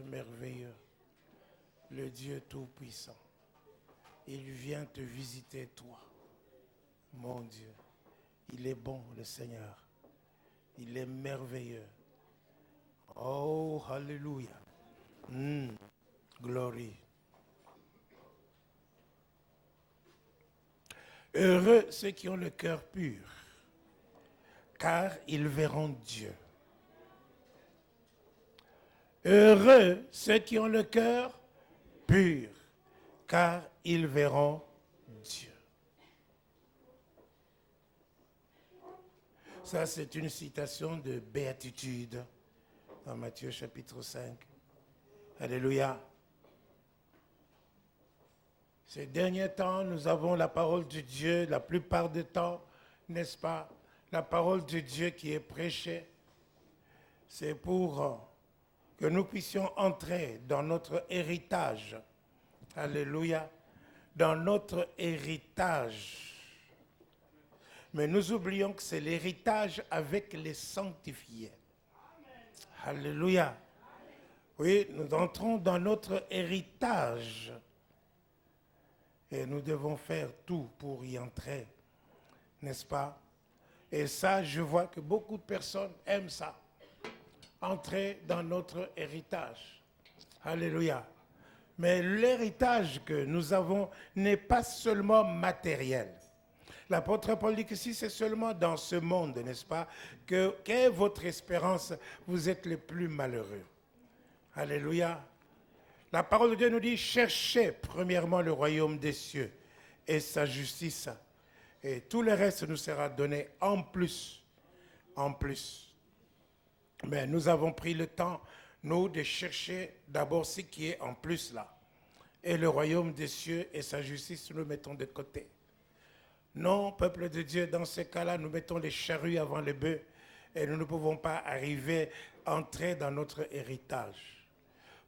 merveilleux, le Dieu Tout-Puissant. Il vient te visiter, toi, mon Dieu. Il est bon, le Seigneur. Il est merveilleux. Oh, Alléluia. Glory. Heureux ceux qui ont le cœur pur, car ils verront Dieu. Heureux ceux qui ont le cœur pur, car ils verront Dieu. Ça, c'est une citation de béatitude dans Matthieu chapitre 5. Alléluia. Ces derniers temps, nous avons la parole de Dieu, la plupart du temps, n'est-ce pas? La parole de Dieu qui est prêchée, c'est pour que nous puissions entrer dans notre héritage. Alléluia. Dans notre héritage. Mais nous oublions que c'est l'héritage avec les sanctifiés. Alléluia. Oui, nous entrons dans notre héritage. Et nous devons faire tout pour y entrer. N'est-ce pas? Et ça, je vois que beaucoup de personnes aiment ça. Entrer dans notre héritage. Alléluia. Mais l'héritage que nous avons n'est pas seulement matériel. L'apôtre Paul dit que si c'est seulement dans ce monde, n'est-ce pas, quelle est votre espérance, vous êtes les plus malheureux. Alléluia. La parole de Dieu nous dit, cherchez premièrement le royaume des cieux et sa justice. Et tout le reste nous sera donné en plus. En plus. Mais nous avons pris le temps, nous, de chercher d'abord ce qui est en plus là. Et le royaume des cieux et sa justice, nous le mettons de côté. Non, peuple de Dieu, dans ce cas-là, nous mettons les charrues avant les bœufs et nous ne pouvons pas arriver à entrer dans notre héritage.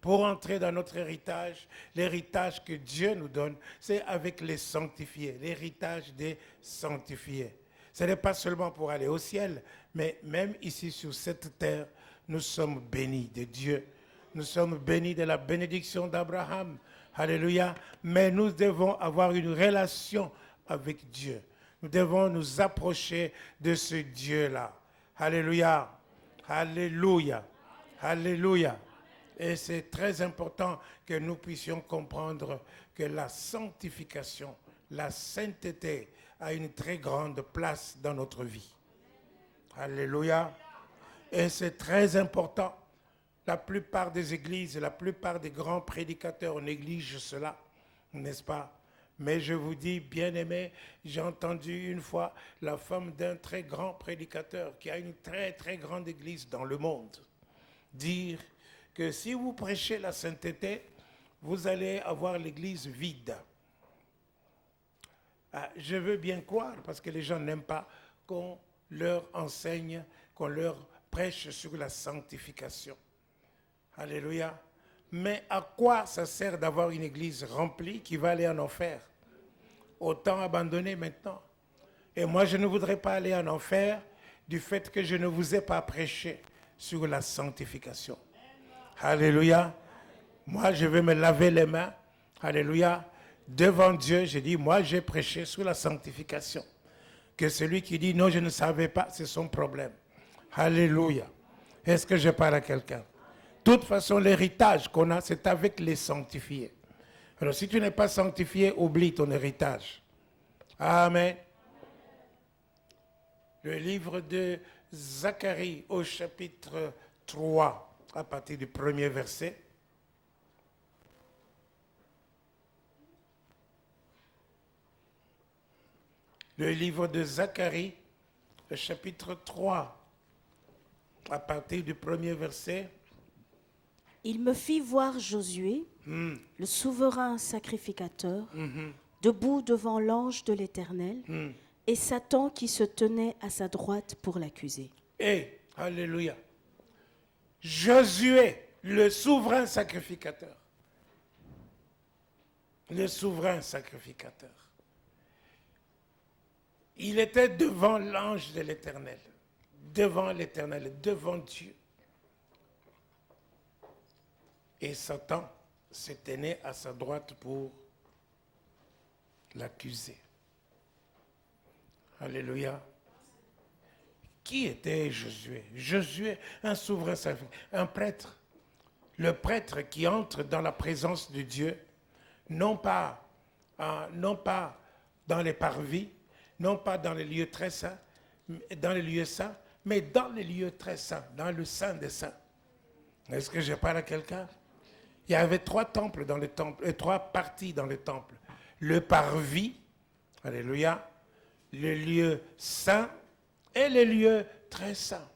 Pour entrer dans notre héritage, l'héritage que Dieu nous donne, c'est avec les sanctifiés, l'héritage des sanctifiés. Ce n'est pas seulement pour aller au ciel, mais même ici sur cette terre, nous sommes bénis de Dieu. Nous sommes bénis de la bénédiction d'Abraham. Alléluia. Mais nous devons avoir une relation avec Dieu. Nous devons nous approcher de ce Dieu-là. Alléluia. Alléluia. Alléluia. Et c'est très important que nous puissions comprendre que la sanctification, la sainteté a une très grande place dans notre vie. Alléluia. Et c'est très important. La plupart des églises, la plupart des grands prédicateurs négligent cela, n'est-ce pas? Mais je vous dis, bien-aimés, j'ai entendu une fois la femme d'un très grand prédicateur qui a une très très grande église dans le monde dire que si vous prêchez la sainteté, vous allez avoir l'église vide. Ah, je veux bien croire, parce que les gens n'aiment pas qu'on leur enseigne, qu'on leur prêche sur la sanctification. Alléluia. Mais à quoi ça sert d'avoir une église remplie qui va aller en enfer? Autant abandonner maintenant. Et moi, je ne voudrais pas aller en enfer du fait que je ne vous ai pas prêché sur la sanctification. Alléluia. Moi, je vais me laver les mains. Alléluia. Devant Dieu, je dis, moi, j'ai prêché sur la sanctification. Que celui qui dit, non, je ne savais pas, c'est son problème. Alléluia. Est-ce que je parle à quelqu'un? De toute façon, l'héritage qu'on a, c'est avec les sanctifiés. Alors, si tu n'es pas sanctifié, oublie ton héritage. Amen. Le livre de Zacharie au chapitre 3, à partir du premier verset. Le livre de Zacharie, le chapitre 3, à partir du premier verset. Il me fit voir Josué, le souverain sacrificateur, debout devant l'ange de l'Éternel, et Satan qui se tenait à sa droite pour l'accuser. Et, alléluia, Josué, le souverain sacrificateur. Le souverain sacrificateur. Il était devant l'ange de l'Éternel, devant Dieu. Et Satan s'est tenu à sa droite pour l'accuser. Alléluia. Qui était Josué? Josué, un souverain, un prêtre. Le prêtre qui entre dans la présence de Dieu, non pas dans les parvis, non pas dans les lieux très saints, dans les lieux saints, mais dans les lieux très saints, dans le saint des saints. Est-ce que je parle à quelqu'un? Il y avait 3 temples dans le temple, 3 parties dans le temple. Le parvis, alléluia, le lieu saint et les lieux très saints.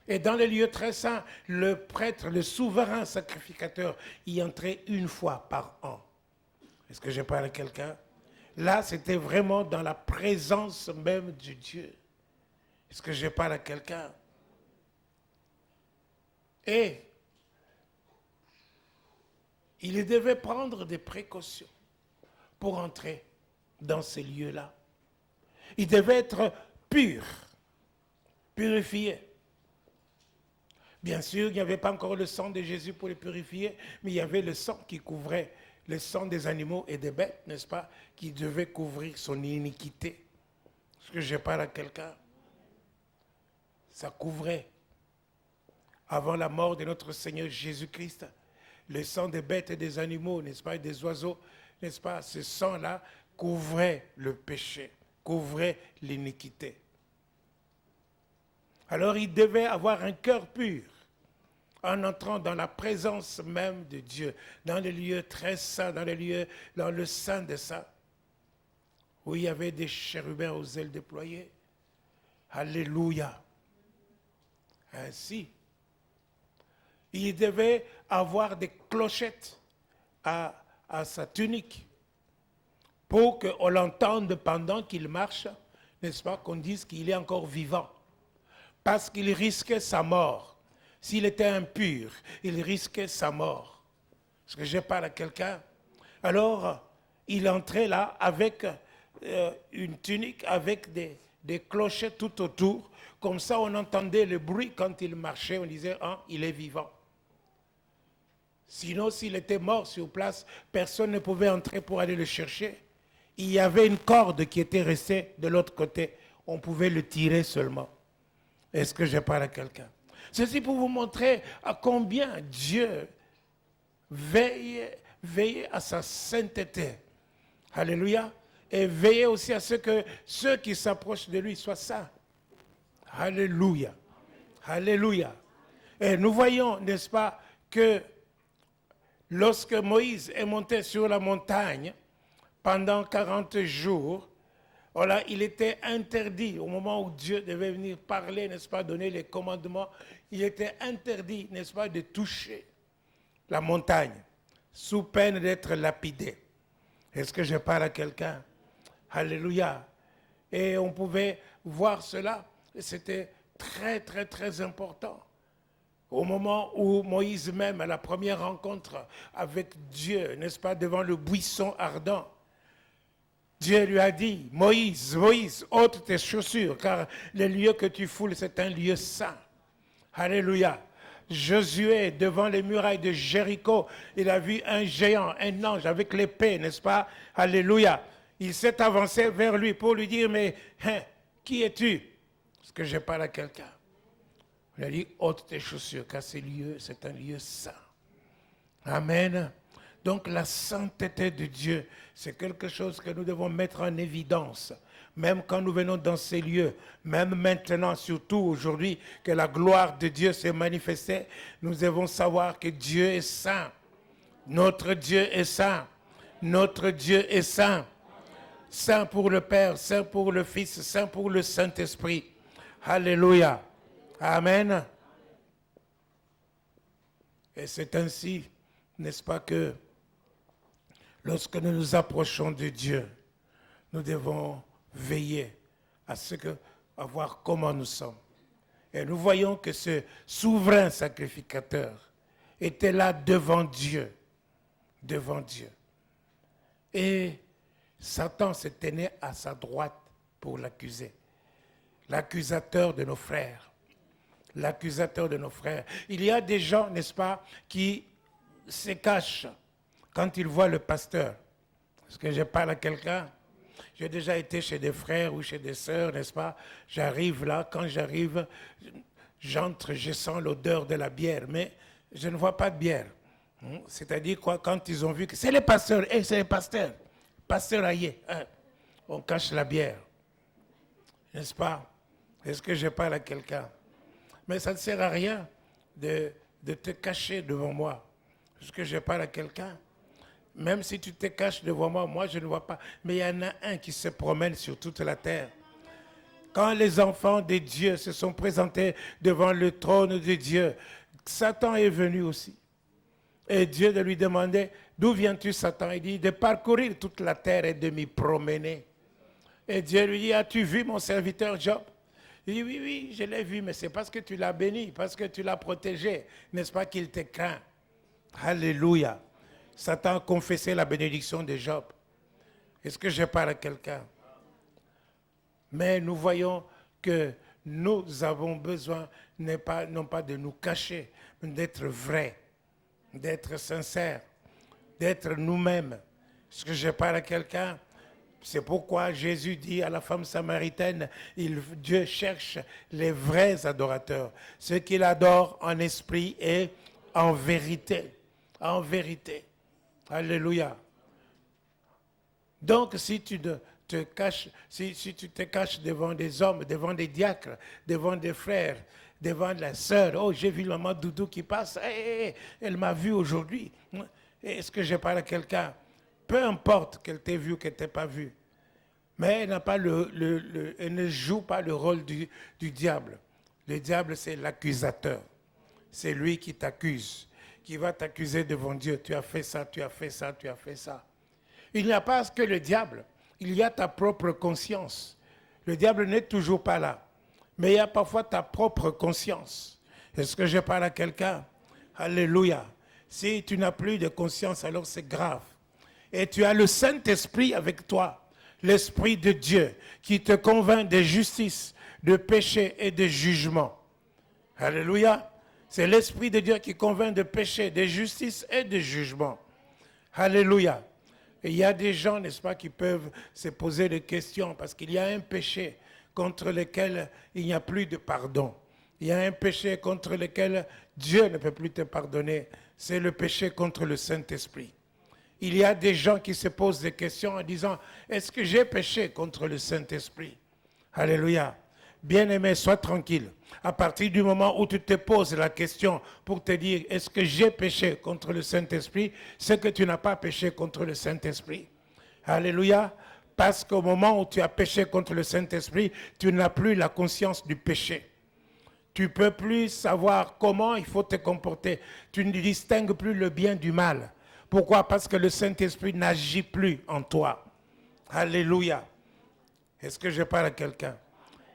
Et dans les lieux très saints, le prêtre, le souverain sacrificateur, y entrait 1 fois par an. Est-ce que je parle à quelqu'un? Là, c'était vraiment dans la présence même de Dieu. Est-ce que je parle à quelqu'un? Et il devait prendre des précautions pour entrer dans ces lieux-là. Il devait être pur, purifié. Bien sûr, il n'y avait pas encore le sang de Jésus pour les purifier, mais il y avait le sang qui couvrait, le sang des animaux et des bêtes, n'est-ce pas, qui devait couvrir son iniquité. Est-ce que je parle à quelqu'un? Ça couvrait, avant la mort de notre Seigneur Jésus-Christ, le sang des bêtes et des animaux, n'est-ce pas, et des oiseaux, n'est-ce pas, ce sang-là couvrait le péché, couvrait l'iniquité. Alors il devait avoir un cœur pur en entrant dans la présence même de Dieu, dans les lieux très saints, dans le saint des saints, où il y avait des chérubins aux ailes déployées. Alléluia. Ainsi, il devait avoir des clochettes à sa tunique pour qu'on l'entende pendant qu'il marche, n'est-ce pas, qu'on dise qu'il est encore vivant. Parce qu'il risquait sa mort. S'il était impur, il risquait sa mort. Est-ce que je parle à quelqu'un? Alors, il entrait là avec une tunique, avec des clochettes tout autour. Comme ça, on entendait le bruit quand il marchait. On disait, ah, il est vivant. Sinon, s'il était mort sur place, personne ne pouvait entrer pour aller le chercher. Il y avait une corde qui était restée de l'autre côté. On pouvait le tirer seulement. Est-ce que je parle à quelqu'un? Ceci pour vous montrer à combien Dieu veille à sa sainteté. Alléluia. Et veillez aussi à ce que ceux qui s'approchent de lui soient saints. Alléluia. Alléluia. Et nous voyons, n'est-ce pas, que lorsque Moïse est monté sur la montagne pendant 40 jours, voilà, il était interdit, au moment où Dieu devait venir parler, n'est-ce pas, donner les commandements, il était interdit, n'est-ce pas, de toucher la montagne, sous peine d'être lapidé. Est-ce que je parle à quelqu'un? Alléluia. Et on pouvait voir cela, c'était très, très, très important. Au moment où Moïse même, à la première rencontre avec Dieu, n'est-ce pas, devant le buisson ardent, Dieu lui a dit, Moïse, Moïse, ôte tes chaussures, car le lieu que tu foules, c'est un lieu saint. Alléluia. Josué, devant les murailles de Jéricho, il a vu un géant, un ange avec l'épée, n'est-ce pas? Alléluia. Il s'est avancé vers lui pour lui dire, mais qui es-tu? Est-ce que je parle à quelqu'un? Il a dit, ôte tes chaussures, car ce lieu, c'est un lieu saint. Amen. Donc la sainteté de Dieu, c'est quelque chose que nous devons mettre en évidence. Même quand nous venons dans ces lieux, même maintenant, surtout aujourd'hui, que la gloire de Dieu s'est manifestée, nous devons savoir que Dieu est saint. Notre Dieu est saint. Notre Dieu est saint. Saint pour le Père, saint pour le Fils, saint pour le Saint-Esprit. Alléluia. Amen. Et c'est ainsi, n'est-ce pas, que lorsque nous nous approchons de Dieu, nous devons veiller à voir comment nous sommes. Et nous voyons que ce souverain sacrificateur était là devant Dieu. Devant Dieu. Et Satan se tenait à sa droite pour l'accuser. L'accusateur de nos frères. L'accusateur de nos frères. Il y a des gens, n'est-ce pas, qui se cachent quand ils voient le pasteur. Est-ce que je parle à quelqu'un? J'ai déjà été chez des frères ou chez des sœurs, n'est-ce pas? J'arrive là, quand j'arrive, j'entre, je sens l'odeur de la bière, mais je ne vois pas de bière. C'est-à-dire quoi, quand ils ont vu que c'est les pasteurs, c'est les pasteurs, pasteur Aïe, hein, on cache la bière, n'est-ce pas? Est-ce que je parle à quelqu'un? Mais ça ne sert à rien de te cacher devant moi. Est-ce que je parle à quelqu'un? Même si tu te caches devant moi, moi je ne vois pas. Mais il y en a un qui se promène sur toute la terre. Quand les enfants de Dieu se sont présentés devant le trône de Dieu, Satan est venu aussi. Et Dieu de lui demander, d'où viens-tu Satan? Il dit, de parcourir toute la terre et de m'y promener. Et Dieu lui dit, as-tu vu mon serviteur Job? Il dit, oui, oui, je l'ai vu, mais c'est parce que tu l'as béni, parce que tu l'as protégé. N'est-ce pas qu'il te craint? Alléluia. Satan a confessé la bénédiction de Job. Est-ce que je parle à quelqu'un? Mais nous voyons que nous avons besoin, non pas de nous cacher, mais d'être vrais, d'être sincères, d'être nous-mêmes. Est-ce que je parle à quelqu'un? C'est pourquoi Jésus dit à la femme samaritaine, Dieu cherche les vrais adorateurs, ceux qui l'adorent en esprit et en vérité. En vérité. Alléluia. Donc, si tu te caches, si tu te caches devant des hommes, devant des diacres, devant des frères, devant la sœur, oh, j'ai vu maman Doudou qui passe, elle m'a vu aujourd'hui. Est-ce que je parle à quelqu'un? Peu importe qu'elle t'ait vu ou qu'elle ne t'ait pas vu. Mais elle n'a pas elle ne joue pas le rôle du diable. Le diable, c'est l'accusateur. C'est lui qui t'accuse, qui va t'accuser devant Dieu. Tu as fait ça, tu as fait ça, tu as fait ça. Il n'y a pas que le diable. Il y a ta propre conscience. Le diable n'est toujours pas là. Mais il y a parfois ta propre conscience. Est-ce que je parle à quelqu'un? Alléluia. Si tu n'as plus de conscience, alors c'est grave. Et tu as le Saint-Esprit avec toi. L'Esprit de Dieu qui te convainc de justice, de péché et de jugement. Alléluia. C'est l'Esprit de Dieu qui convainc de péché, de justice et de jugement. Alléluia. Et il y a des gens, n'est-ce pas, qui peuvent se poser des questions parce qu'il y a un péché contre lequel il n'y a plus de pardon. Il y a un péché contre lequel Dieu ne peut plus te pardonner. C'est le péché contre le Saint-Esprit. Il y a des gens qui se posent des questions en disant, est-ce que j'ai péché contre le Saint-Esprit? Alléluia. Bien-aimé, sois tranquille. À partir du moment où tu te poses la question pour te dire, est-ce que j'ai péché contre le Saint-Esprit? C'est que tu n'as pas péché contre le Saint-Esprit. Alléluia. Parce qu'au moment où tu as péché contre le Saint-Esprit, tu n'as plus la conscience du péché. Tu ne peux plus savoir comment il faut te comporter. Tu ne distingues plus le bien du mal. Pourquoi? Parce que le Saint-Esprit n'agit plus en toi. Alléluia. Est-ce que je parle à quelqu'un?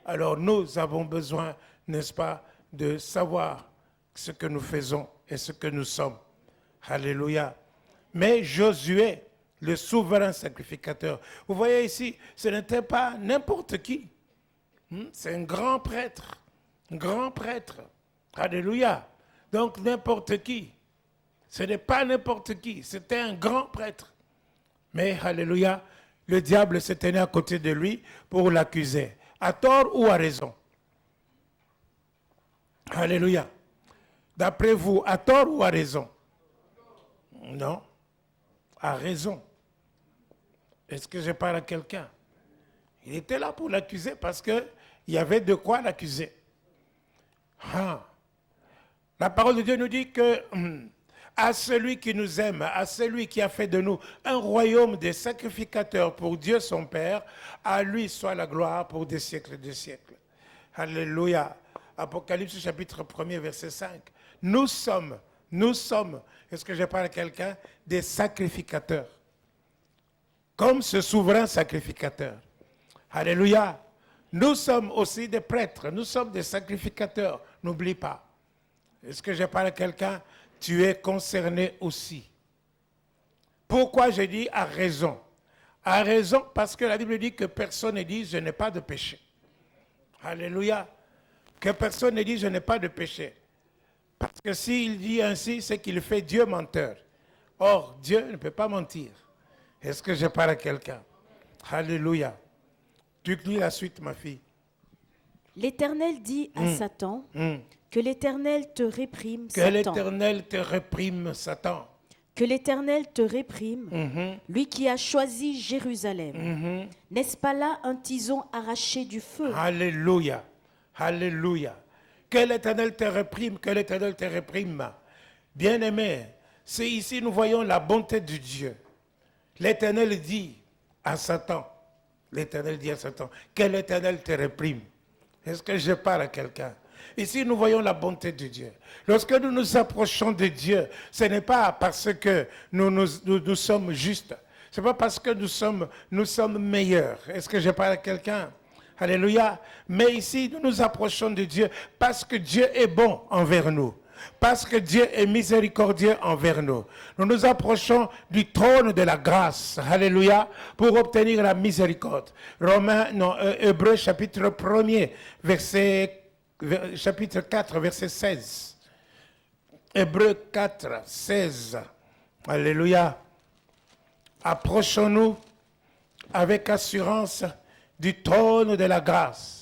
Alors nous avons besoin, n'est-ce pas, de savoir ce que nous faisons et ce que nous sommes. Alléluia. Mais Josué, le souverain sacrificateur, vous voyez ici, ce n'était pas n'importe qui. C'est un grand prêtre. Un grand prêtre. Alléluia. Donc n'importe qui. Ce n'est pas n'importe qui, c'était un grand prêtre. Mais, alléluia, le diable s'est tenu à côté de lui pour l'accuser. À tort ou à raison? Alléluia. D'après vous, à tort ou à raison? Non, à raison. Est-ce que je parle à quelqu'un? Il était là pour l'accuser parce qu'il y avait de quoi l'accuser. La parole de Dieu nous dit que à celui qui nous aime, à celui qui a fait de nous un royaume des sacrificateurs pour Dieu son Père, à lui soit la gloire pour des siècles et des siècles. Alléluia. Apocalypse chapitre 1er verset 5. Nous sommes, est-ce que je parle à quelqu'un? Des sacrificateurs. Comme ce souverain sacrificateur. Alléluia. Nous sommes aussi des prêtres, nous sommes des sacrificateurs. N'oublie pas. Est-ce que je parle à quelqu'un? Tu es concerné aussi. Pourquoi je dis à raison? À raison parce que la Bible dit que personne ne dit je n'ai pas de péché. Alléluia. Que personne ne dit je n'ai pas de péché. Parce que s'il dit ainsi, c'est qu'il fait Dieu menteur. Or, Dieu ne peut pas mentir. Est-ce que je parle à quelqu'un? Alléluia. Tu lis la suite, ma fille. L'Éternel dit à Satan, que l'Éternel te réprime, Que Satan. l'Éternel te réprime, Satan. Que l'Éternel te réprime, lui qui a choisi Jérusalem. N'est-ce pas là un tison arraché du feu? Alléluia. Alléluia. Que l'Éternel te réprime, que l'Éternel te réprime. Bien-aimé, c'est ici nous voyons la bonté de Dieu. L'Éternel dit à Satan, que l'Éternel te réprime. Est-ce que je parle à quelqu'un? Ici, nous voyons la bonté de Dieu. Lorsque nous nous approchons de Dieu, ce n'est pas parce que nous sommes justes. Ce n'est pas parce que nous sommes meilleurs. Est-ce que je parle à quelqu'un? Alléluia. Mais ici, nous nous approchons de Dieu parce que Dieu est bon envers nous. Parce que Dieu est miséricordieux envers nous. Nous nous approchons du trône de la grâce. Alléluia. Pour obtenir la miséricorde. Hébreux chapitre 1er, chapitre 4, verset 16. Hébreux 4, 16. Alléluia. Approchons-nous avec assurance du trône de la grâce.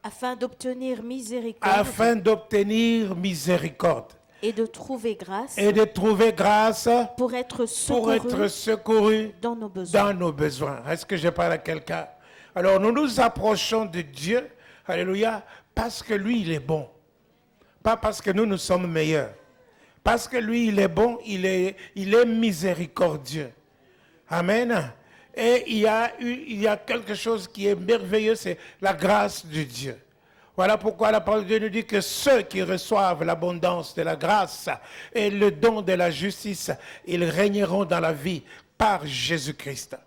Afin d'obtenir miséricorde. Afin d'obtenir miséricorde. Et de trouver grâce. Et de trouver grâce. Pour être secouru. Dans nos besoins. Dans nos besoins. Est-ce que je parle à quelqu'un? Alors nous nous approchons de Dieu. Alléluia. Parce que lui, il est bon. Pas parce que nous sommes meilleurs. Parce que lui, il est bon, il est miséricordieux. Amen. Et il y a quelque chose qui est merveilleux, c'est la grâce de Dieu. Voilà pourquoi la parole de Dieu nous dit que ceux qui reçoivent l'abondance de la grâce et le don de la justice, ils régneront dans la vie par Jésus-Christ.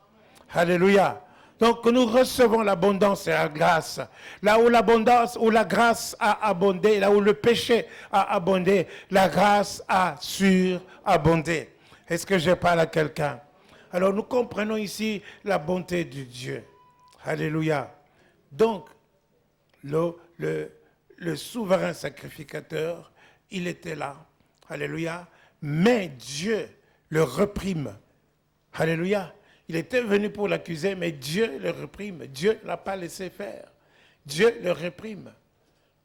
Alléluia. Donc nous recevons l'abondance et la grâce. Là où l'abondance, où la grâce a abondé, là où le péché a abondé, la grâce a surabondé. Est-ce que je parle à quelqu'un? Alors nous comprenons ici la bonté de Dieu. Alléluia. Donc, le souverain sacrificateur, il était là. Alléluia. Mais Dieu le réprime. Alléluia. Il était venu pour l'accuser, mais Dieu le réprime. Dieu ne l'a pas laissé faire. Dieu le réprime.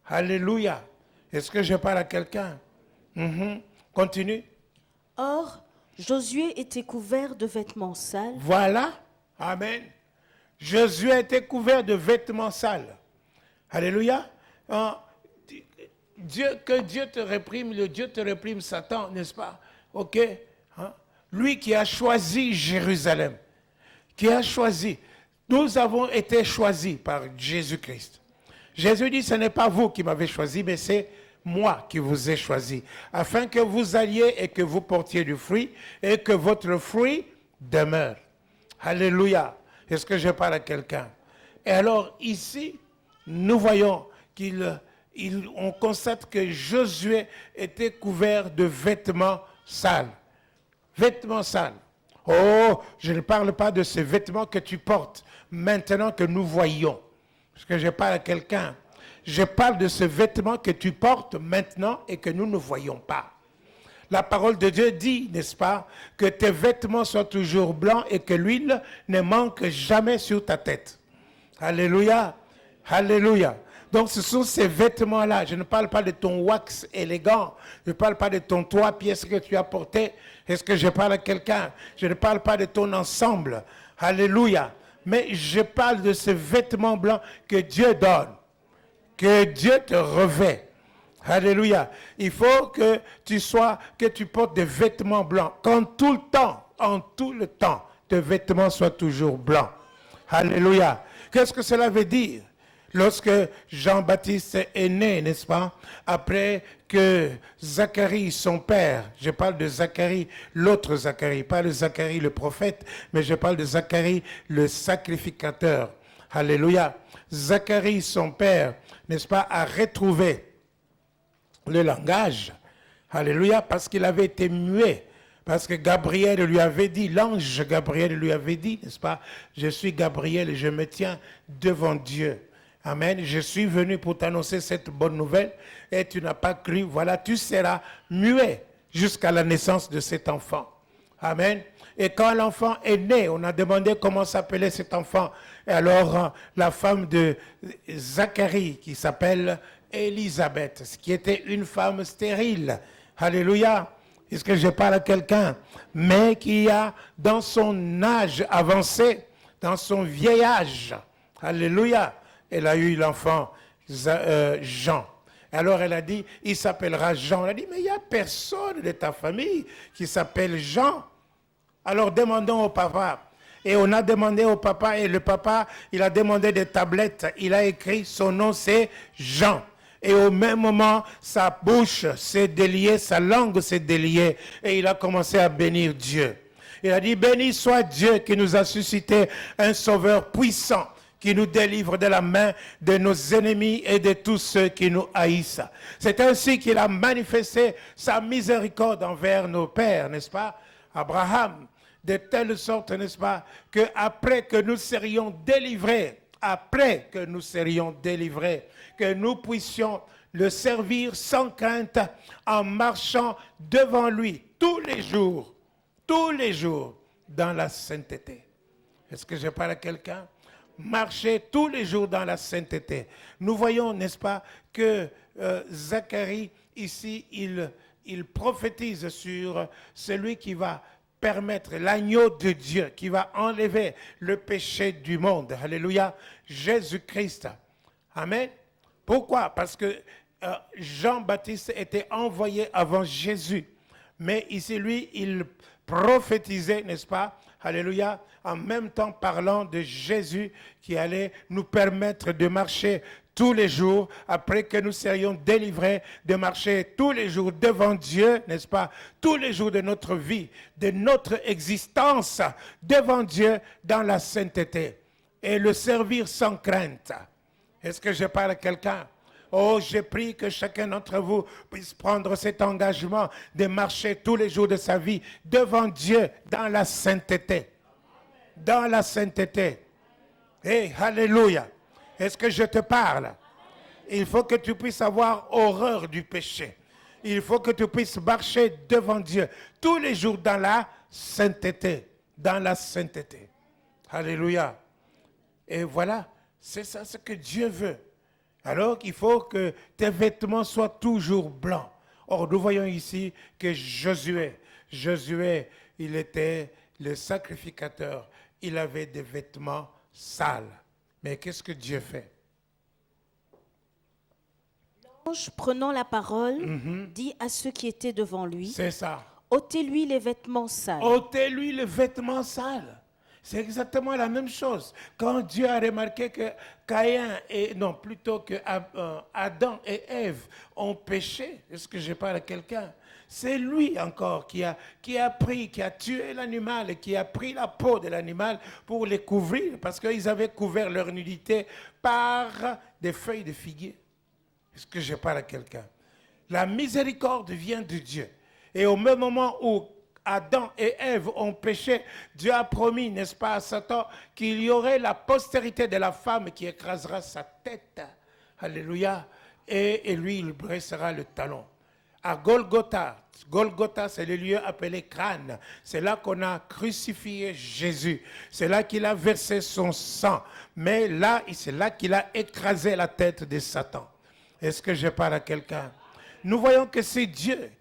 Alléluia. Est-ce que je parle à quelqu'un? Continue. Or, Josué était couvert de vêtements sales. Voilà. Amen. Josué était couvert de vêtements sales. Alléluia. Que Dieu te réprime, Dieu te réprime Satan, n'est-ce pas? Ok. Lui qui a choisi Jérusalem. Qui a choisi. Nous avons été choisis par Jésus-Christ. Jésus dit, ce n'est pas vous qui m'avez choisi, mais c'est moi qui vous ai choisi, afin que vous alliez et que vous portiez du fruit, et que votre fruit demeure. Alléluia. Est-ce que je parle à quelqu'un? Et alors, ici, nous voyons on constate que Josué était couvert de vêtements sales. Vêtements sales. Oh, je ne parle pas de ces vêtements que tu portes maintenant que nous voyons. Parce que je parle à quelqu'un. Je parle de ces vêtements que tu portes maintenant et que nous ne voyons pas. La parole de Dieu dit, n'est-ce pas, que tes vêtements soient toujours blancs et que l'huile ne manque jamais sur ta tête. Alléluia. Alléluia. Donc ce sont ces vêtements-là. Je ne parle pas de ton wax élégant. Je ne parle pas de ton 3 pièces que tu as porté. Est-ce que je parle à quelqu'un? Je ne parle pas de ton ensemble. Alléluia. Mais je parle de ces vêtements blancs que Dieu donne. Que Dieu te revêt. Alléluia. Il faut que tu portes des vêtements blancs. En tout le temps, tes vêtements soient toujours blancs. Alléluia. Qu'est-ce que cela veut dire? Lorsque Jean-Baptiste est né, n'est-ce pas? Après que Zacharie, son père, je parle de Zacharie, l'autre Zacharie, pas le Zacharie le prophète, mais je parle de Zacharie le sacrificateur. Alléluia. Zacharie, son père, n'est-ce pas, a retrouvé le langage. Alléluia, parce qu'il avait été muet. Parce que Gabriel lui avait dit, l'ange Gabriel lui avait dit, n'est-ce pas, je suis Gabriel et je me tiens devant Dieu. Amen. Je suis venu pour t'annoncer cette bonne nouvelle et tu n'as pas cru. Voilà, tu seras muet jusqu'à la naissance de cet enfant. Amen. Et quand l'enfant est né, on a demandé comment s'appelait cet enfant. Et alors, la femme de Zacharie, qui s'appelle Élisabeth, qui était une femme stérile. Alléluia. Est-ce que je parle à quelqu'un? Mais qui a, dans son âge avancé, dans son vieil âge, alléluia, elle a eu l'enfant Jean. Alors elle a dit, il s'appellera Jean. Elle a dit, mais il n'y a personne de ta famille qui s'appelle Jean. Alors demandons au papa. Et on a demandé au papa, et le papa, il a demandé des tablettes. Il a écrit, son nom c'est Jean. Et au même moment, sa bouche s'est déliée, sa langue s'est déliée, et il a commencé à bénir Dieu. Il a dit, béni soit Dieu qui nous a suscité un sauveur puissant, qui nous délivre de la main de nos ennemis et de tous ceux qui nous haïssent. C'est ainsi qu'il a manifesté sa miséricorde envers nos pères, n'est-ce pas? Abraham, de telle sorte, n'est-ce pas, qu'après que nous serions délivrés, que nous puissions le servir sans crainte en marchant devant lui tous les jours, dans la sainteté. Est-ce que je parle à quelqu'un? Marcher tous les jours dans la sainteté. Nous voyons, n'est-ce pas, que Zacharie, ici, il prophétise sur celui qui va permettre, l'agneau de Dieu, qui va enlever le péché du monde. Alléluia. Jésus-Christ. Amen. Pourquoi? Parce que Jean-Baptiste était envoyé avant Jésus. Mais ici, lui, il prophétisait, n'est-ce pas? Alléluia. En même temps parlant de Jésus qui allait nous permettre de marcher tous les jours, après que nous serions délivrés, de marcher tous les jours devant Dieu, n'est-ce pas? Tous les jours de notre vie, de notre existence devant Dieu dans la sainteté. Et le servir sans crainte. Est-ce que je parle à quelqu'un? Oh, j'ai prie que chacun d'entre vous puisse prendre cet engagement de marcher tous les jours de sa vie devant Dieu dans la sainteté. Dans la sainteté. Hey, alléluia. Est-ce que je te parle? Il faut que tu puisses avoir horreur du péché. Il faut que tu puisses marcher devant Dieu tous les jours dans la sainteté. Dans la sainteté. Alléluia. Et voilà, c'est ça ce que Dieu veut. Alors qu'il faut que tes vêtements soient toujours blancs. Or, nous voyons ici que Josué, il était le sacrificateur. Il avait des vêtements sales. Mais qu'est-ce que Dieu fait? L'ange, prenant la parole, dit à ceux qui étaient devant lui, c'est ça. ôtez-lui les vêtements sales. Ôtez-lui les vêtements sales. C'est exactement la même chose. Quand Dieu a remarqué que Adam et Ève ont péché, est-ce que je parle à quelqu'un? C'est lui encore qui a tué l'animal et qui a pris la peau de l'animal pour les couvrir, parce qu'ils avaient couvert leur nudité par des feuilles de figuier. Est-ce que je parle à quelqu'un? La miséricorde vient de Dieu. Et au même moment où Adam et Ève ont péché, Dieu a promis, n'est-ce pas, à Satan, qu'il y aurait la postérité de la femme qui écrasera sa tête. Alléluia. Et lui, il dressera le talon. À Golgotha, c'est le lieu appelé crâne. C'est là qu'on a crucifié Jésus. C'est là qu'il a versé son sang. Mais là, c'est là qu'il a écrasé la tête de Satan. Est-ce que je parle à quelqu'un? Nous voyons que c'est Dieu,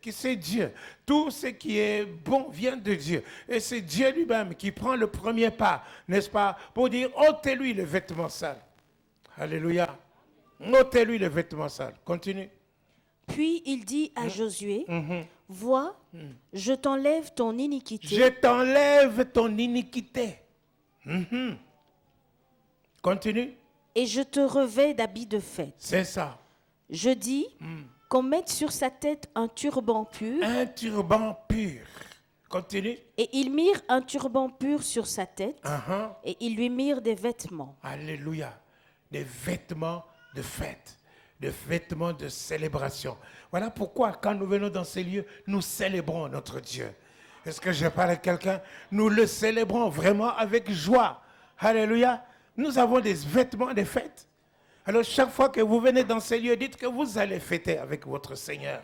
Tout ce qui est bon vient de Dieu. Et c'est Dieu lui-même qui prend le premier pas, n'est-ce pas, pour dire, ôtez-lui les vêtements sales. Alléluia. Ôtez-lui les vêtements sales. Continue. Puis il dit à Josué, vois, je t'enlève ton iniquité. Je t'enlève ton iniquité. Continue. Et je te revêt d'habits de fête. C'est ça. Je dis qu'on mette sur sa tête un turban pur. Un turban pur. Continue. Et ils mirent un turban pur sur sa tête. Et ils lui mirent des vêtements. Alléluia. Des vêtements de fête. Des vêtements de célébration. Voilà pourquoi quand nous venons dans ces lieux, nous célébrons notre Dieu. Est-ce que je parle à quelqu'un? Nous le célébrons vraiment avec joie. Alléluia. Nous avons des vêtements de fête. Alors chaque fois que vous venez dans ces lieux, dites que vous allez fêter avec votre Seigneur.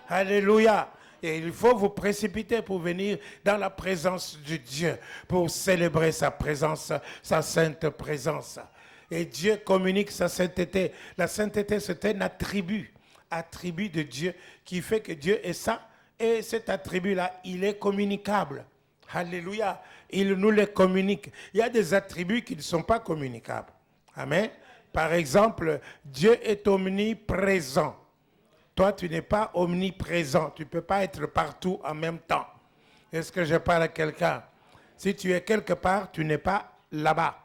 Alléluia. Et il faut vous précipiter pour venir dans la présence de Dieu, pour célébrer sa présence, sa sainte présence. Et Dieu communique sa sainteté. La sainteté, c'est un attribut de Dieu qui fait que Dieu est saint. Et cet attribut-là, il est communicable. Alléluia. Il nous les communique. Il y a des attributs qui ne sont pas communicables. Amen. Par exemple, Dieu est omniprésent. Toi, tu n'es pas omniprésent. Tu ne peux pas être partout en même temps. Est-ce que je parle à quelqu'un? Si tu es quelque part, tu n'es pas là-bas.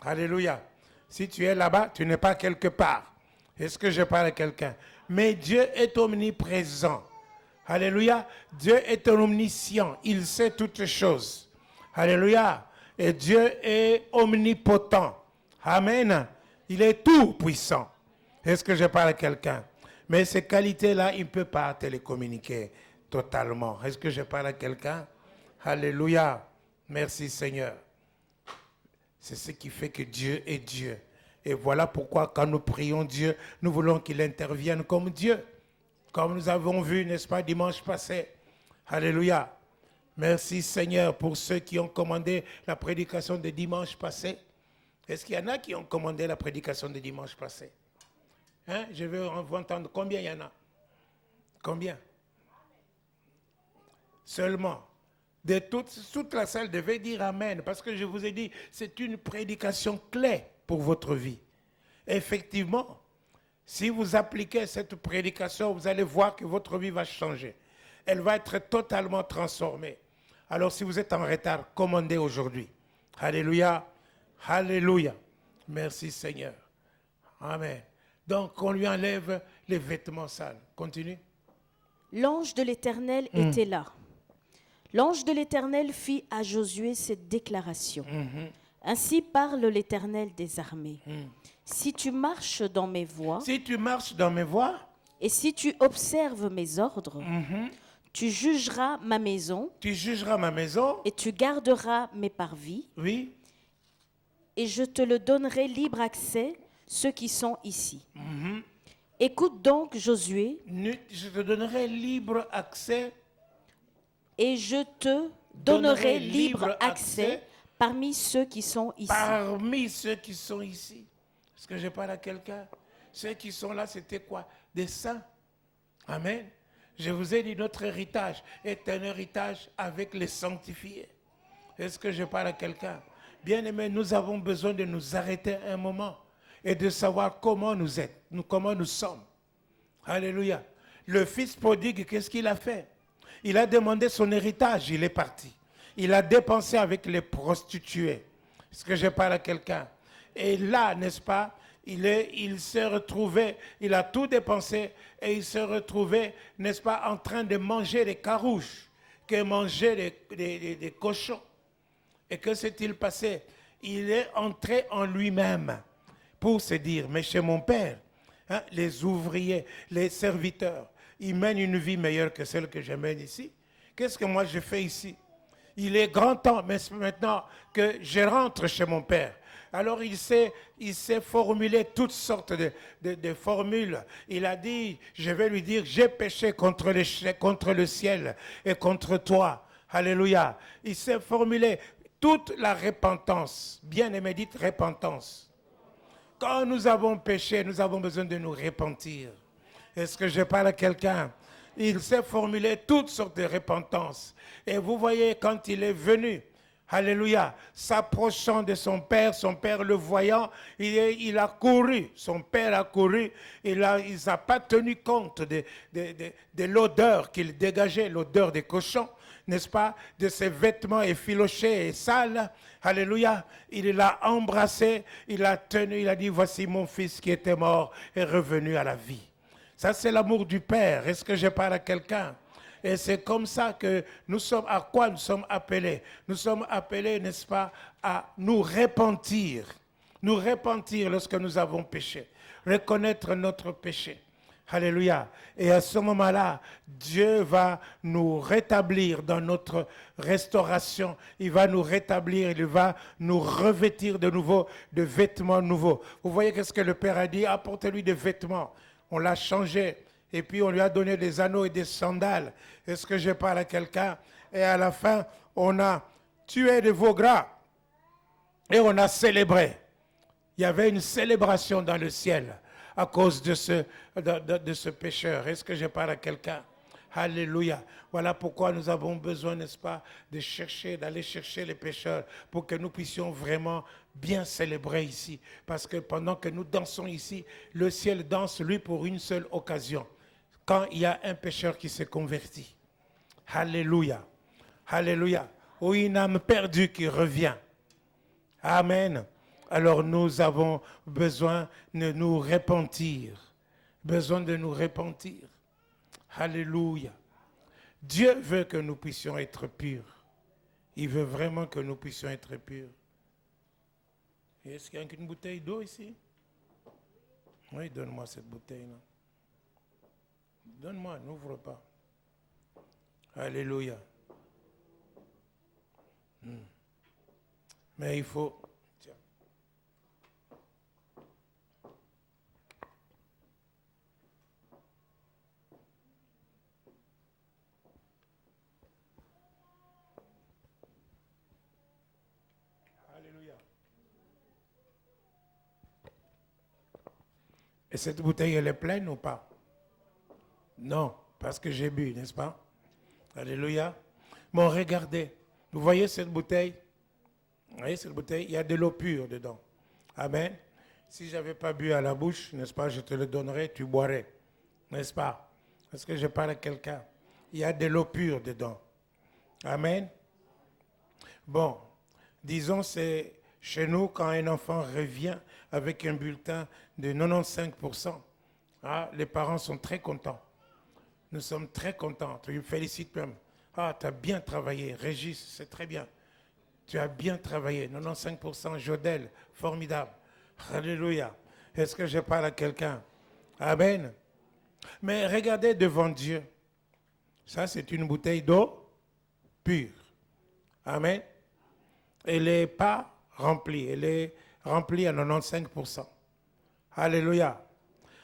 Alléluia. Si tu es là-bas, tu n'es pas quelque part. Est-ce que je parle à quelqu'un? Mais Dieu est omniprésent. Alléluia. Dieu est omniscient. Il sait toutes choses. Alléluia. Et Dieu est omnipotent. Amen. Il est tout puissant. Est-ce que je parle à quelqu'un? Mais ces qualités-là, il ne peut pas te les communiquer totalement. Est-ce que je parle à quelqu'un? Alléluia. Merci Seigneur. C'est ce qui fait que Dieu est Dieu. Et voilà pourquoi quand nous prions Dieu, nous voulons qu'il intervienne comme Dieu. Comme nous avons vu, n'est-ce pas, dimanche passé. Alléluia. Merci Seigneur pour ceux qui ont commandé la prédication de dimanche passé. Est-ce qu'il y en a qui ont commandé la prédication de dimanche passé? Hein? Je veux vous entendre. Combien il y en a? Combien? Seulement. De toute la salle devait dire Amen. Parce que je vous ai dit, c'est une prédication clé pour votre vie. Effectivement, si vous appliquez cette prédication, vous allez voir que votre vie va changer. Elle va être totalement transformée. Alors si vous êtes en retard, commandez aujourd'hui. Alléluia. Alléluia. Merci Seigneur. Amen. Donc on lui enlève les vêtements sales. Continue. L'ange de l'Éternel était là. L'ange de l'Éternel fit à Josué cette déclaration. Ainsi parle l'Éternel des armées. Si tu marches dans mes voies, et si tu observes mes ordres, tu jugeras ma maison, et tu garderas mes parvis, oui, et je te le donnerai libre accès, ceux qui sont ici. Écoute donc, Josué, je te donnerai libre accès, et je te donnerai libre accès parmi ceux qui sont ici. Parmi ceux qui sont ici. Est-ce que je parle à quelqu'un? Ceux qui sont là, c'était quoi? Des saints. Amen. Je vous ai dit, notre héritage est un héritage avec les sanctifiés. Est-ce que je parle à quelqu'un? Bien-aimés, nous avons besoin de nous arrêter un moment et de savoir comment nous êtes, comment nous sommes. Alléluia. Le fils prodigue, qu'est-ce qu'il a fait? Il a demandé son héritage, il est parti. Il a dépensé avec les prostituées. Est-ce que je parle à quelqu'un? Et là, n'est-ce pas, il s'est retrouvé, il a tout dépensé et il s'est retrouvé, n'est-ce pas, en train de manger des carouches, que manger des cochons. Et que s'est-il passé? Il est entré en lui-même pour se dire, mais chez mon père, hein, les ouvriers, les serviteurs, ils mènent une vie meilleure que celle que je mène ici. Qu'est-ce que moi je fais ici? Il est grand temps maintenant que je rentre chez mon père. Alors il s'est formulé toutes sortes de formules. Il a dit, je vais lui dire, j'ai péché contre le ciel et contre toi. Alléluia. Il s'est formulé toute la repentance. Bien-aimé, dites repentance. Quand nous avons péché, nous avons besoin de nous repentir. Est-ce que je parle à quelqu'un? Il s'est formulé toutes sortes de repentance. Et vous voyez, quand il est venu, alléluia, s'approchant de son père le voyant, il a couru. Son père a couru. Il n'a pas tenu compte de l'odeur qu'il dégageait, l'odeur des cochons, n'est-ce pas, de ses vêtements effilochés et sales. Alléluia. Il l'a embrassé, il l'a tenu, il a dit, voici mon fils qui était mort est revenu à la vie. Ça, c'est l'amour du Père. Est-ce que je parle à quelqu'un? Et c'est comme ça que nous sommes, à quoi nous sommes appelés? Nous sommes appelés, n'est-ce pas, à nous repentir. Nous repentir lorsque nous avons péché. Reconnaître notre péché. Alléluia. Et à ce moment-là, Dieu va nous rétablir dans notre restauration. Il va nous rétablir, il va nous revêtir de nouveau de vêtements nouveaux. Vous voyez qu'est-ce que le Père a dit? Apportez-lui des vêtements. On l'a changé. Et puis on lui a donné des anneaux et des sandales. Est-ce que je parle à quelqu'un? Et à la fin, on a tué de veau gras. Et on a célébré. Il y avait une célébration dans le ciel à cause de ce pécheur. Est-ce que je parle à quelqu'un? Alléluia. Voilà pourquoi nous avons besoin, n'est-ce pas, d'aller chercher les pécheurs pour que nous puissions vraiment bien célébrer ici. Parce que pendant que nous dansons ici, le ciel danse, lui, pour une seule occasion. Quand il y a un pécheur qui se convertit. Alléluia. Alléluia. Ou une âme perdue qui revient. Amen. Alors nous avons besoin de nous repentir. Besoin de nous repentir. Alléluia. Dieu veut que nous puissions être purs. Il veut vraiment que nous puissions être purs. Est-ce qu'il y a une bouteille d'eau ici? Oui, donne-moi cette bouteille-là. Donne-moi, n'ouvre pas. Alléluia. Mais il faut... Tiens. Alléluia. Et cette bouteille, elle est pleine ou pas? Non, parce que j'ai bu, n'est-ce pas? Alléluia. Bon, regardez. Vous voyez cette bouteille? Vous voyez cette bouteille? Il y a de l'eau pure dedans. Amen. Si je n'avais pas bu à la bouche, n'est-ce pas, je te le donnerais, tu boirais. N'est-ce pas? Est-ce que je parle à quelqu'un? Il y a de l'eau pure dedans. Amen. Bon, disons, c'est chez nous, quand un enfant revient avec un bulletin de 95%, les parents sont très contents. Nous sommes très contents. Tu me félicites même. Ah, tu as bien travaillé. Régis, c'est très bien. Tu as bien travaillé. 95% Jodel, formidable. Alléluia. Est-ce que je parle à quelqu'un? Amen. Mais regardez devant Dieu. Ça, c'est une bouteille d'eau pure. Amen. Elle n'est pas remplie. Elle est remplie à 95%. Alléluia.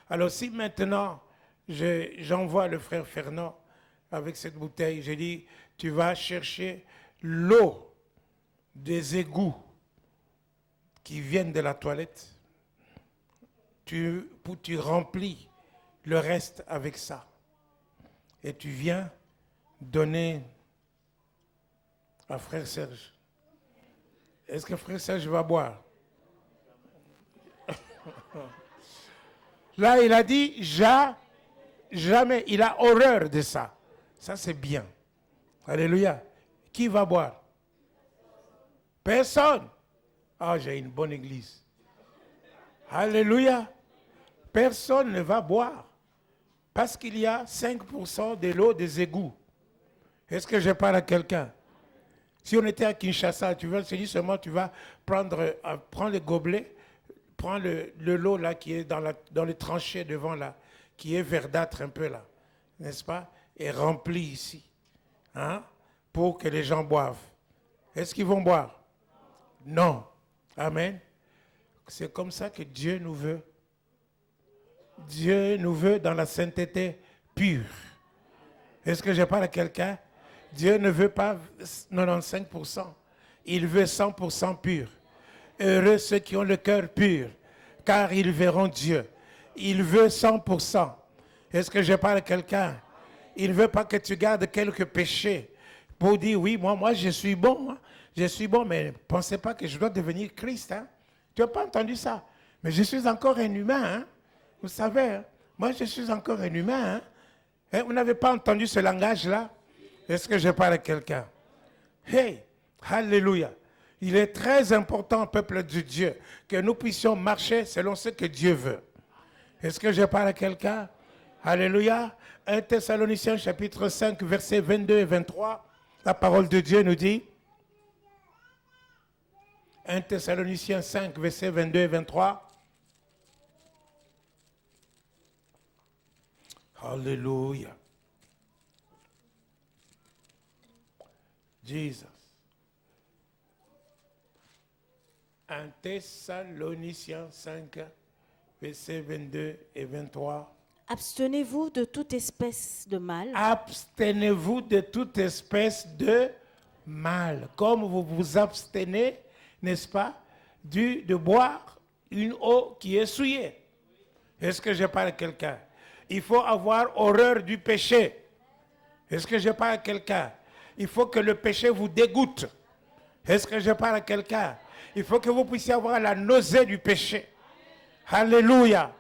Alors si maintenant, j'envoie le frère Fernand avec cette bouteille, je dis, tu vas chercher l'eau des égouts qui viennent de la toilette. Tu remplis le reste avec ça. Et tu viens donner à frère Serge. Est-ce que frère Serge va boire? Là, il a dit, jamais. Il a horreur de ça. Ça, c'est bien. Alléluia. Qui va boire? Personne. Ah, j'ai une bonne église. Alléluia. Personne ne va boire. Parce qu'il y a 5% de l'eau des égouts. Est-ce que je parle à quelqu'un? Si on était à Kinshasa, tu vas se dire seulement, tu vas prendre le gobelet, prends l'eau là qui est dans les tranchées devant là, qui est verdâtre un peu là, n'est-ce pas? Et rempli ici, pour que les gens boivent. Est-ce qu'ils vont boire? Non. Amen. C'est comme ça que Dieu nous veut. Dieu nous veut dans la sainteté pure. Est-ce que je parle à quelqu'un? Dieu ne veut pas 95%. Il veut 100% pur. Heureux ceux qui ont le cœur pur, car ils verront Dieu. Il veut 100%. Est-ce que je parle à quelqu'un? Il ne veut pas que tu gardes quelques péchés pour dire, oui, moi je suis bon. Je suis bon, mais ne pensez pas que je dois devenir Christ. Tu n'as pas entendu ça? Mais je suis encore un humain. Vous savez, moi je suis encore un humain. Vous n'avez pas entendu ce langage-là? Est-ce que je parle à quelqu'un? Hey, alléluia. Il est très important, peuple de Dieu, que nous puissions marcher selon ce que Dieu veut. Est-ce que je parle à quelqu'un? Alléluia. 1 Thessaloniciens chapitre 5, versets 22 et 23. La parole de Dieu nous dit, 1 Thessaloniciens 5, versets 22 et 23. Hallelujah. Jesus. 1 Thessaloniciens 5, versets 22 et 23. Abstenez-vous de toute espèce de mal. Abstenez-vous de toute espèce de mal. Comme vous vous abstenez, n'est-ce pas, de boire une eau qui est souillée. Est-ce que je parle à quelqu'un? Il faut avoir horreur du péché. Est-ce que je parle à quelqu'un? Il faut que le péché vous dégoûte. Est-ce que je parle à quelqu'un? Il faut que vous puissiez avoir la nausée du péché. Alléluia.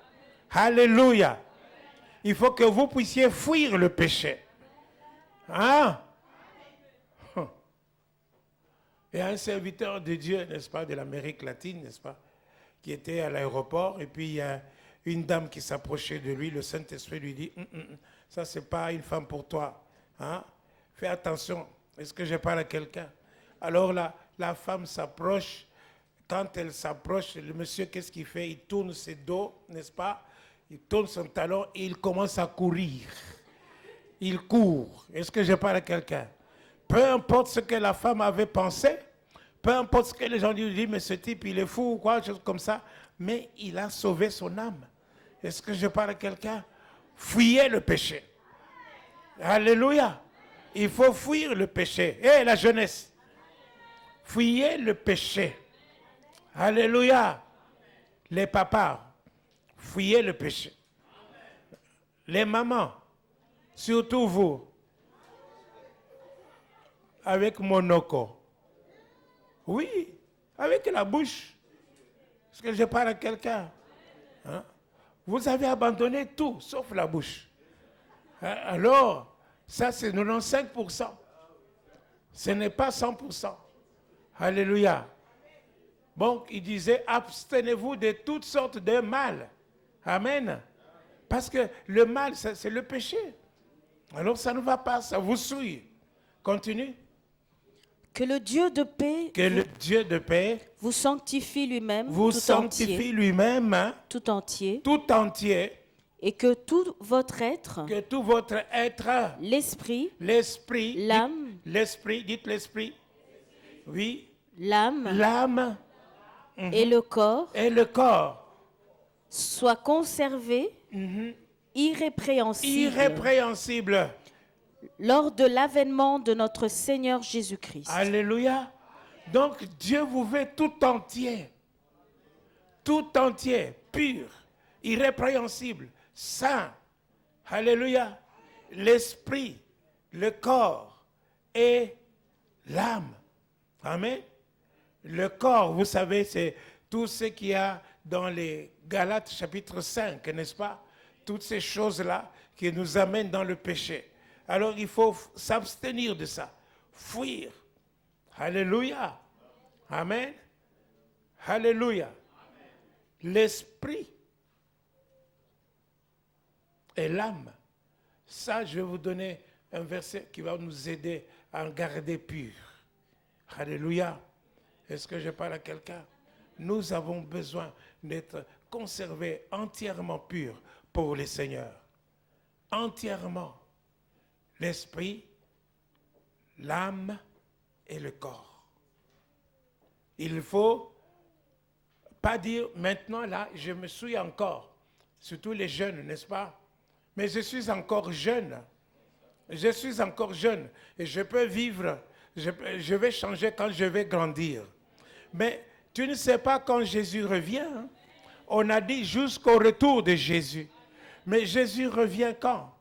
Alléluia. Il faut que vous puissiez fuir le péché. Hein? Et un serviteur de Dieu, n'est-ce pas, de l'Amérique latine, n'est-ce pas, qui était à l'aéroport, et puis il y a une dame qui s'approchait de lui, le Saint-Esprit lui dit, ça c'est pas une femme pour toi. Hein? Fais attention, est-ce que je parle à quelqu'un? Alors la femme s'approche. Quand elle s'approche, le monsieur, qu'est-ce qu'il fait? Il tourne ses dos, n'est-ce pas? Il tourne son talon et il commence à courir. Il court. Est-ce que je parle à quelqu'un? Peu importe ce que la femme avait pensé, peu importe ce que les gens lui disent, mais ce type, il est fou ou quoi, chose comme ça, mais il a sauvé son âme. Est-ce que je parle à quelqu'un? Fuyez le péché. Alléluia. Il faut fuir le péché. Et la jeunesse, fuyez le péché. Alléluia. Les papas, fuyez le péché. Les mamans, surtout vous, avec monoko. Oui, avec la bouche. Est-ce que je parle à quelqu'un? Hein? Vous avez abandonné tout, sauf la bouche. Alors, ça c'est 95%. Ce n'est pas 100%. Alléluia. Bon, il disait, abstenez-vous de toutes sortes de mal. Amen. Parce que le mal, c'est le péché. Alors ça ne va pas, ça vous souille. Continue. Que le Dieu de paix Le Dieu de paix vous sanctifie lui-même vous tout sanctifie entier, lui-même, hein, tout entier, tout entier, et que tout votre être, que tout votre être, l'esprit, l'esprit, l'âme, dites l'esprit, oui, l'âme l'âme et le corps et le corps, soient conservés irrépréhensibles irrépréhensibles. lors de l'avènement de notre Seigneur Jésus-Christ. Alléluia. Donc Dieu vous veut tout entier, pur, irrépréhensible, saint. Alléluia. L'esprit, le corps et l'âme. Amen. Le corps, vous savez, c'est tout ce qu'il y a dans les Galates chapitre 5, n'est-ce pas? Toutes ces choses-là qui nous amènent dans le péché. Alors il faut s'abstenir de ça, fuir. Alléluia. Amen. Alléluia. L'esprit et l'âme. Ça, je vais vous donner un verset qui va nous aider à en garder pur. Alléluia. Est-ce que je parle à quelqu'un? Nous avons besoin d'être conservés entièrement purs pour le Seigneur. Entièrement. L'esprit, l'âme et le corps. Il ne faut pas dire maintenant là, je me suis encore, surtout les jeunes, n'est-ce pas? Mais je suis encore jeune. Je suis encore jeune et je peux vivre, je vais changer quand je vais grandir. Mais tu ne sais pas quand Jésus revient. Hein? On a dit jusqu'au retour de Jésus. Mais Jésus revient quand?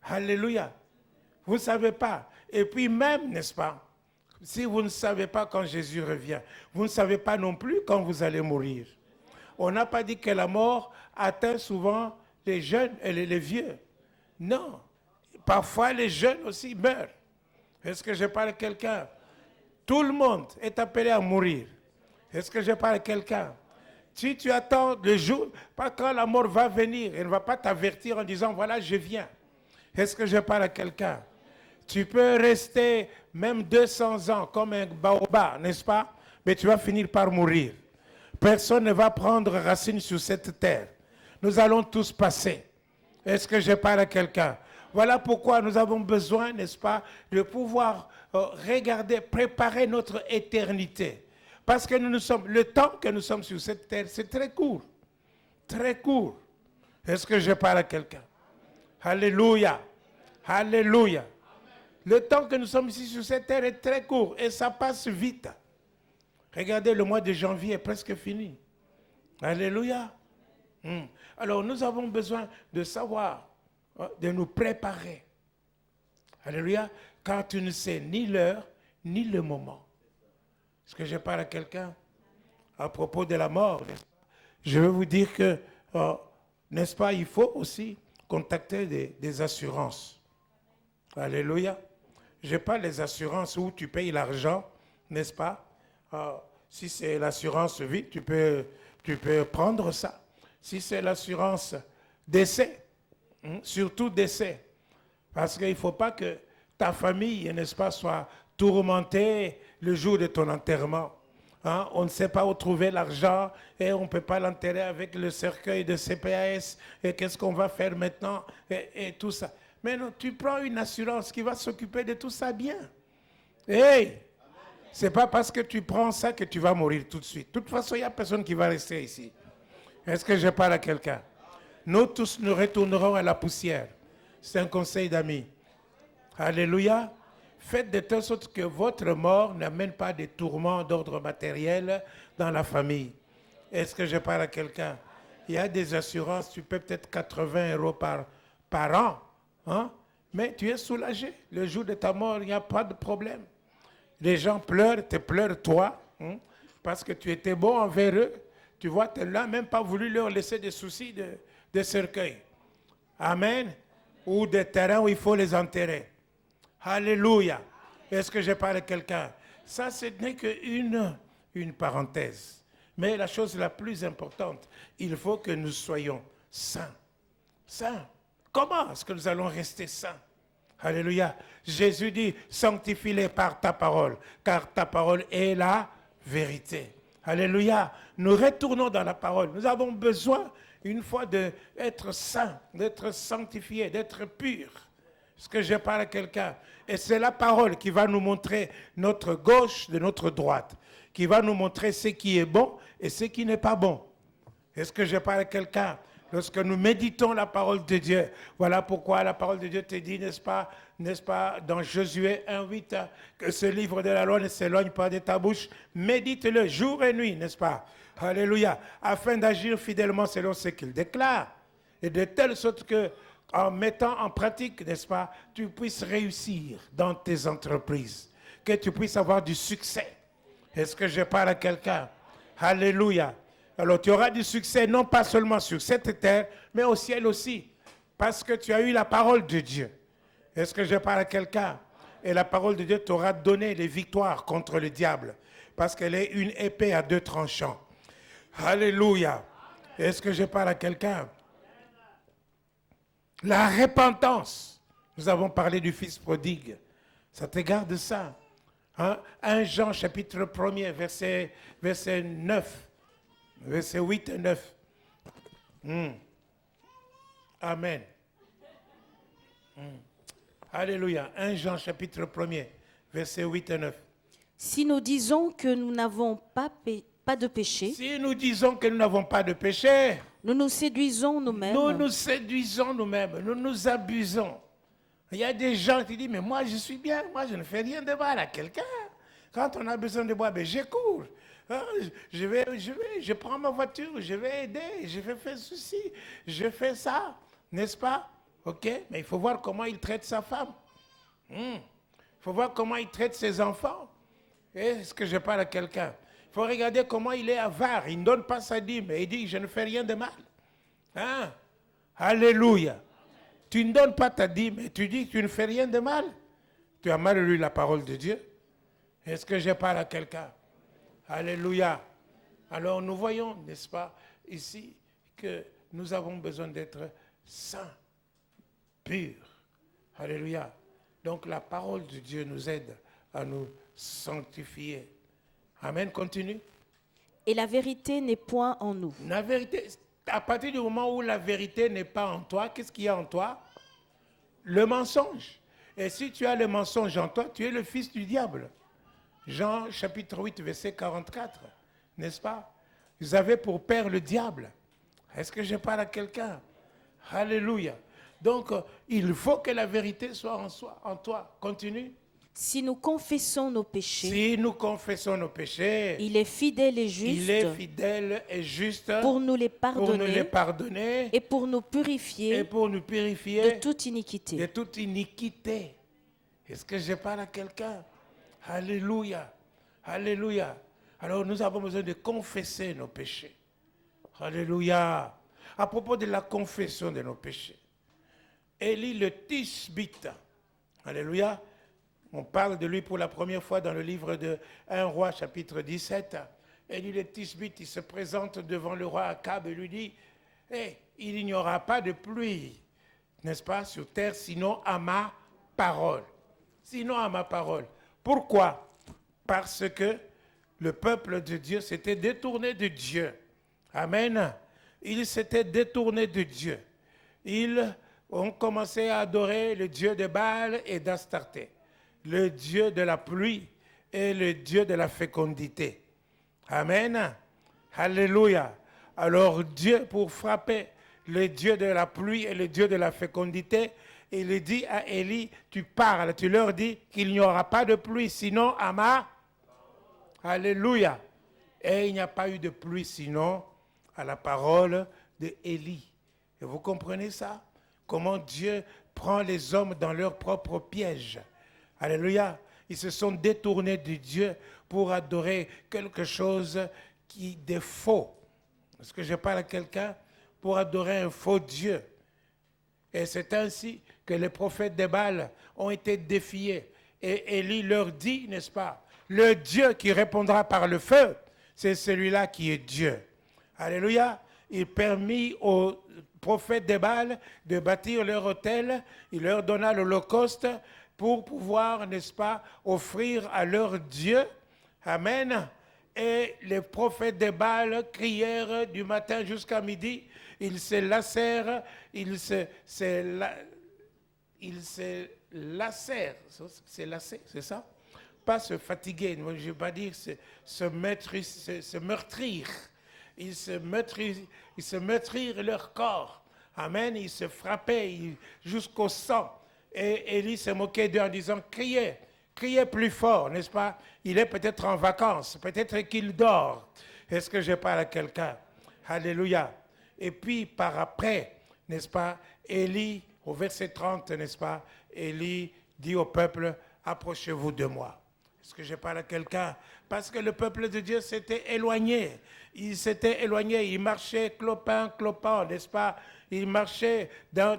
Alléluia. Vous ne savez pas. Et puis même, n'est-ce pas, si vous ne savez pas quand Jésus revient, vous ne savez pas non plus quand vous allez mourir. On n'a pas dit que la mort atteint souvent les jeunes et les vieux. Non. Parfois, les jeunes aussi meurent. Est-ce que je parle à quelqu'un? Tout le monde est appelé à mourir. Est-ce que je parle à quelqu'un? Si tu attends le jour, pas quand la mort va venir, elle ne va pas t'avertir en disant, voilà, je viens. Est-ce que je parle à quelqu'un? Tu peux rester même 200 ans comme un baobab, n'est-ce pas? Mais tu vas finir par mourir. Personne ne va prendre racine sur cette terre. Nous allons tous passer. Est-ce que je parle à quelqu'un? Voilà pourquoi nous avons besoin, n'est-ce pas, de pouvoir regarder, préparer notre éternité. Parce que le temps que nous sommes sur cette terre, c'est très court. Très court. Est-ce que je parle à quelqu'un? Alléluia. Alléluia. Le temps que nous sommes ici sur cette terre est très court et ça passe vite. Regardez, le mois de janvier est presque fini. Alléluia. Alors nous avons besoin de savoir, de nous préparer. Alléluia. Car tu ne sais ni l'heure, ni le moment. Est-ce que je parle à quelqu'un à propos de la mort? Je veux vous dire que, n'est-ce pas, il faut aussi contacter des assurances. Alléluia. Je parle des assurances où tu payes l'argent, n'est-ce pas? Si c'est l'assurance vie, tu peux prendre ça. Si c'est l'assurance décès, surtout décès. Parce qu'il ne faut pas que ta famille, n'est-ce pas, soit tourmentée le jour de ton enterrement. On ne sait pas où trouver l'argent et on ne peut pas l'enterrer avec le cercueil de CPAS. Et qu'est-ce qu'on va faire maintenant et tout ça. Mais non, tu prends une assurance qui va s'occuper de tout ça bien. Hey! Ce n'est pas parce que tu prends ça que tu vas mourir tout de suite. De toute façon, il n'y a personne qui va rester ici. Est-ce que je parle à quelqu'un? Nous tous, nous retournerons à la poussière. C'est un conseil d'amis. Alléluia. Faites de telle sorte que votre mort n'amène pas des tourments d'ordre matériel dans la famille. Est-ce que je parle à quelqu'un? Il y a des assurances, tu paies peut-être 80 € par an, mais tu es soulagé. Le jour de ta mort, il n'y a pas de problème. Les gens pleurent, te pleurent toi, parce que tu étais bon envers eux. Tu vois, tu n'as même pas voulu leur laisser des soucis de cercueil. Amen. Ou des terrains où il faut les enterrer. Alléluia. Est-ce que je parle à quelqu'un? Ça, ce n'est qu'une parenthèse. Mais la chose la plus importante, il faut que nous soyons saints. Saints. Comment est-ce que nous allons rester saints? Alléluia. Jésus dit, sanctifie-les par ta parole, car ta parole est la vérité. Alléluia. Nous retournons dans la parole. Nous avons besoin, une fois, d'être saints, d'être sanctifiés, d'être purs. Est-ce que je parle à quelqu'un? Et c'est la parole qui va nous montrer notre gauche de notre droite, qui va nous montrer ce qui est bon et ce qui n'est pas bon. Est-ce que je parle à quelqu'un? Lorsque nous méditons la parole de Dieu, voilà pourquoi la parole de Dieu te dit, n'est-ce pas, dans Josué 1:8, que ce livre de la loi ne s'éloigne pas de ta bouche, médite-le jour et nuit, n'est-ce pas? Alléluia, afin d'agir fidèlement selon ce qu'il déclare, et de telle sorte que, en mettant en pratique, n'est-ce pas, tu puisses réussir dans tes entreprises, que tu puisses avoir du succès. Est-ce que je parle à quelqu'un? Alléluia. Alors tu auras du succès non pas seulement sur cette terre, mais au ciel aussi, parce que tu as eu la parole de Dieu. Est-ce que je parle à quelqu'un? Et la parole de Dieu t'aura donné les victoires contre le diable, parce qu'elle est une épée à 2 tranchants. Alléluia. Est-ce que je parle à quelqu'un? La repentance. Nous avons parlé du fils prodigue. Ça te garde ça. 1 Jean chapitre 1er, verset 9. Verset 8 et 9. Amen. Alléluia. 1 Jean chapitre 1er, verset 8 et 9. Si nous disons que nous n'avons pas de péché, Si nous disons que nous n'avons pas de péché, nous nous séduisons nous-mêmes. nous nous séduisons nous-mêmes, nous nous abusons. Il y a des gens qui disent, mais moi je suis bien, moi je ne fais rien de mal à quelqu'un. Quand on a besoin de moi, ben, je cours. Je prends ma voiture, je vais aider, je vais faire ceci, je fais ça, n'est-ce pas? Ok, mais il faut voir comment il traite sa femme. Il faut voir comment il traite ses enfants. Est-ce que je parle à quelqu'un? Il faut regarder comment il est avare. Il ne donne pas sa dîme, mais il dit, je ne fais rien de mal. Alléluia. Tu ne donnes pas ta dîme et tu dis que tu ne fais rien de mal. Tu as mal lu la parole de Dieu. Est-ce que je parle à quelqu'un? Alléluia. Alors nous voyons, n'est-ce pas, ici, que nous avons besoin d'être saints, purs. Alléluia. Donc la parole de Dieu nous aide à nous sanctifier. Amen, continue. Et la vérité n'est point en nous. La vérité, À partir du moment où la vérité n'est pas en toi, qu'est-ce qu'il y a en toi? Le mensonge. Et si tu as le mensonge en toi, tu es le fils du diable. Jean chapitre 8, verset 44, n'est-ce pas? Vous avez pour père le diable. Est-ce que je parle à quelqu'un? Alléluia. Donc, il faut que la vérité soit en toi. Continue. Si nous confessons nos péchés, Si nous confessons nos péchés, il est fidèle et juste il est fidèle et juste pour nous les pardonner et pour nous purifier et pour nous purifier de toute iniquité. de toute iniquité. Est-ce que je parle à quelqu'un? Alléluia. Alléluia. Alors nous avons besoin de confesser nos péchés. Alléluia. À propos de la confession de nos péchés, Élie le Tishbite, alléluia, on parle de lui pour la première fois dans le livre de 1 roi chapitre 17. Élie le Tishbite, il se présente devant le roi Akab et lui dit, hey, il n'y aura pas de pluie, n'est-ce pas, sur terre, sinon à ma parole. Sinon à ma parole. Pourquoi? Parce que le peuple de Dieu s'était détourné de Dieu. Amen. Ils s'étaient détournés de Dieu. Ils ont commencé à adorer le dieu de Baal et d'Astarté, le dieu de la pluie et le dieu de la fécondité. Amen. Alléluia. Alors Dieu, pour frapper le dieu de la pluie et le dieu de la fécondité, il dit à Élie, tu parles, tu leur dis qu'il n'y aura pas de pluie, sinon à ma... Alléluia. Et il n'y a pas eu de pluie, sinon à la parole d'Élie. Et vous comprenez ça? Comment Dieu prend les hommes dans leur propre piège. Alléluia. Ils se sont détournés de Dieu pour adorer quelque chose de faux. Est-ce que je parle à quelqu'un? Pour adorer un faux Dieu. Et c'est ainsi que les prophètes de Baal ont été défiés. Et Élie leur dit, n'est-ce pas, le Dieu qui répondra par le feu, c'est celui-là qui est Dieu. Alléluia. Il permit aux prophètes de Baal de bâtir leur autel. Il leur donna l'Holocauste pour pouvoir, n'est-ce pas, offrir à leur Dieu. Amen. Et les prophètes de Baal crièrent du matin jusqu'à midi. Ils se lassèrent, ils se lassèrent, c'est ça? Pas se fatiguer, je ne veux pas dire se meurtrir. Ils se meurtrirent leur corps. Amen. Ils se frappaient jusqu'au sang. Et Élie se moquait d'eux en disant, criez plus fort, n'est-ce pas? Il est peut-être en vacances, peut-être qu'il dort. Est-ce que je parle à quelqu'un? Alléluia. Et puis par après, n'est-ce pas, Élie, au verset 30, n'est-ce pas, Élie dit au peuple, approchez-vous de moi. Est-ce que je parle à quelqu'un? Parce que le peuple de Dieu s'était éloigné. Il s'était éloigné, il marchait clopin, n'est-ce pas? Il marchait